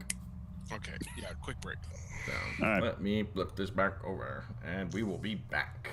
Okay, yeah, quick break. So All right. let me flip this back over, and we will be back.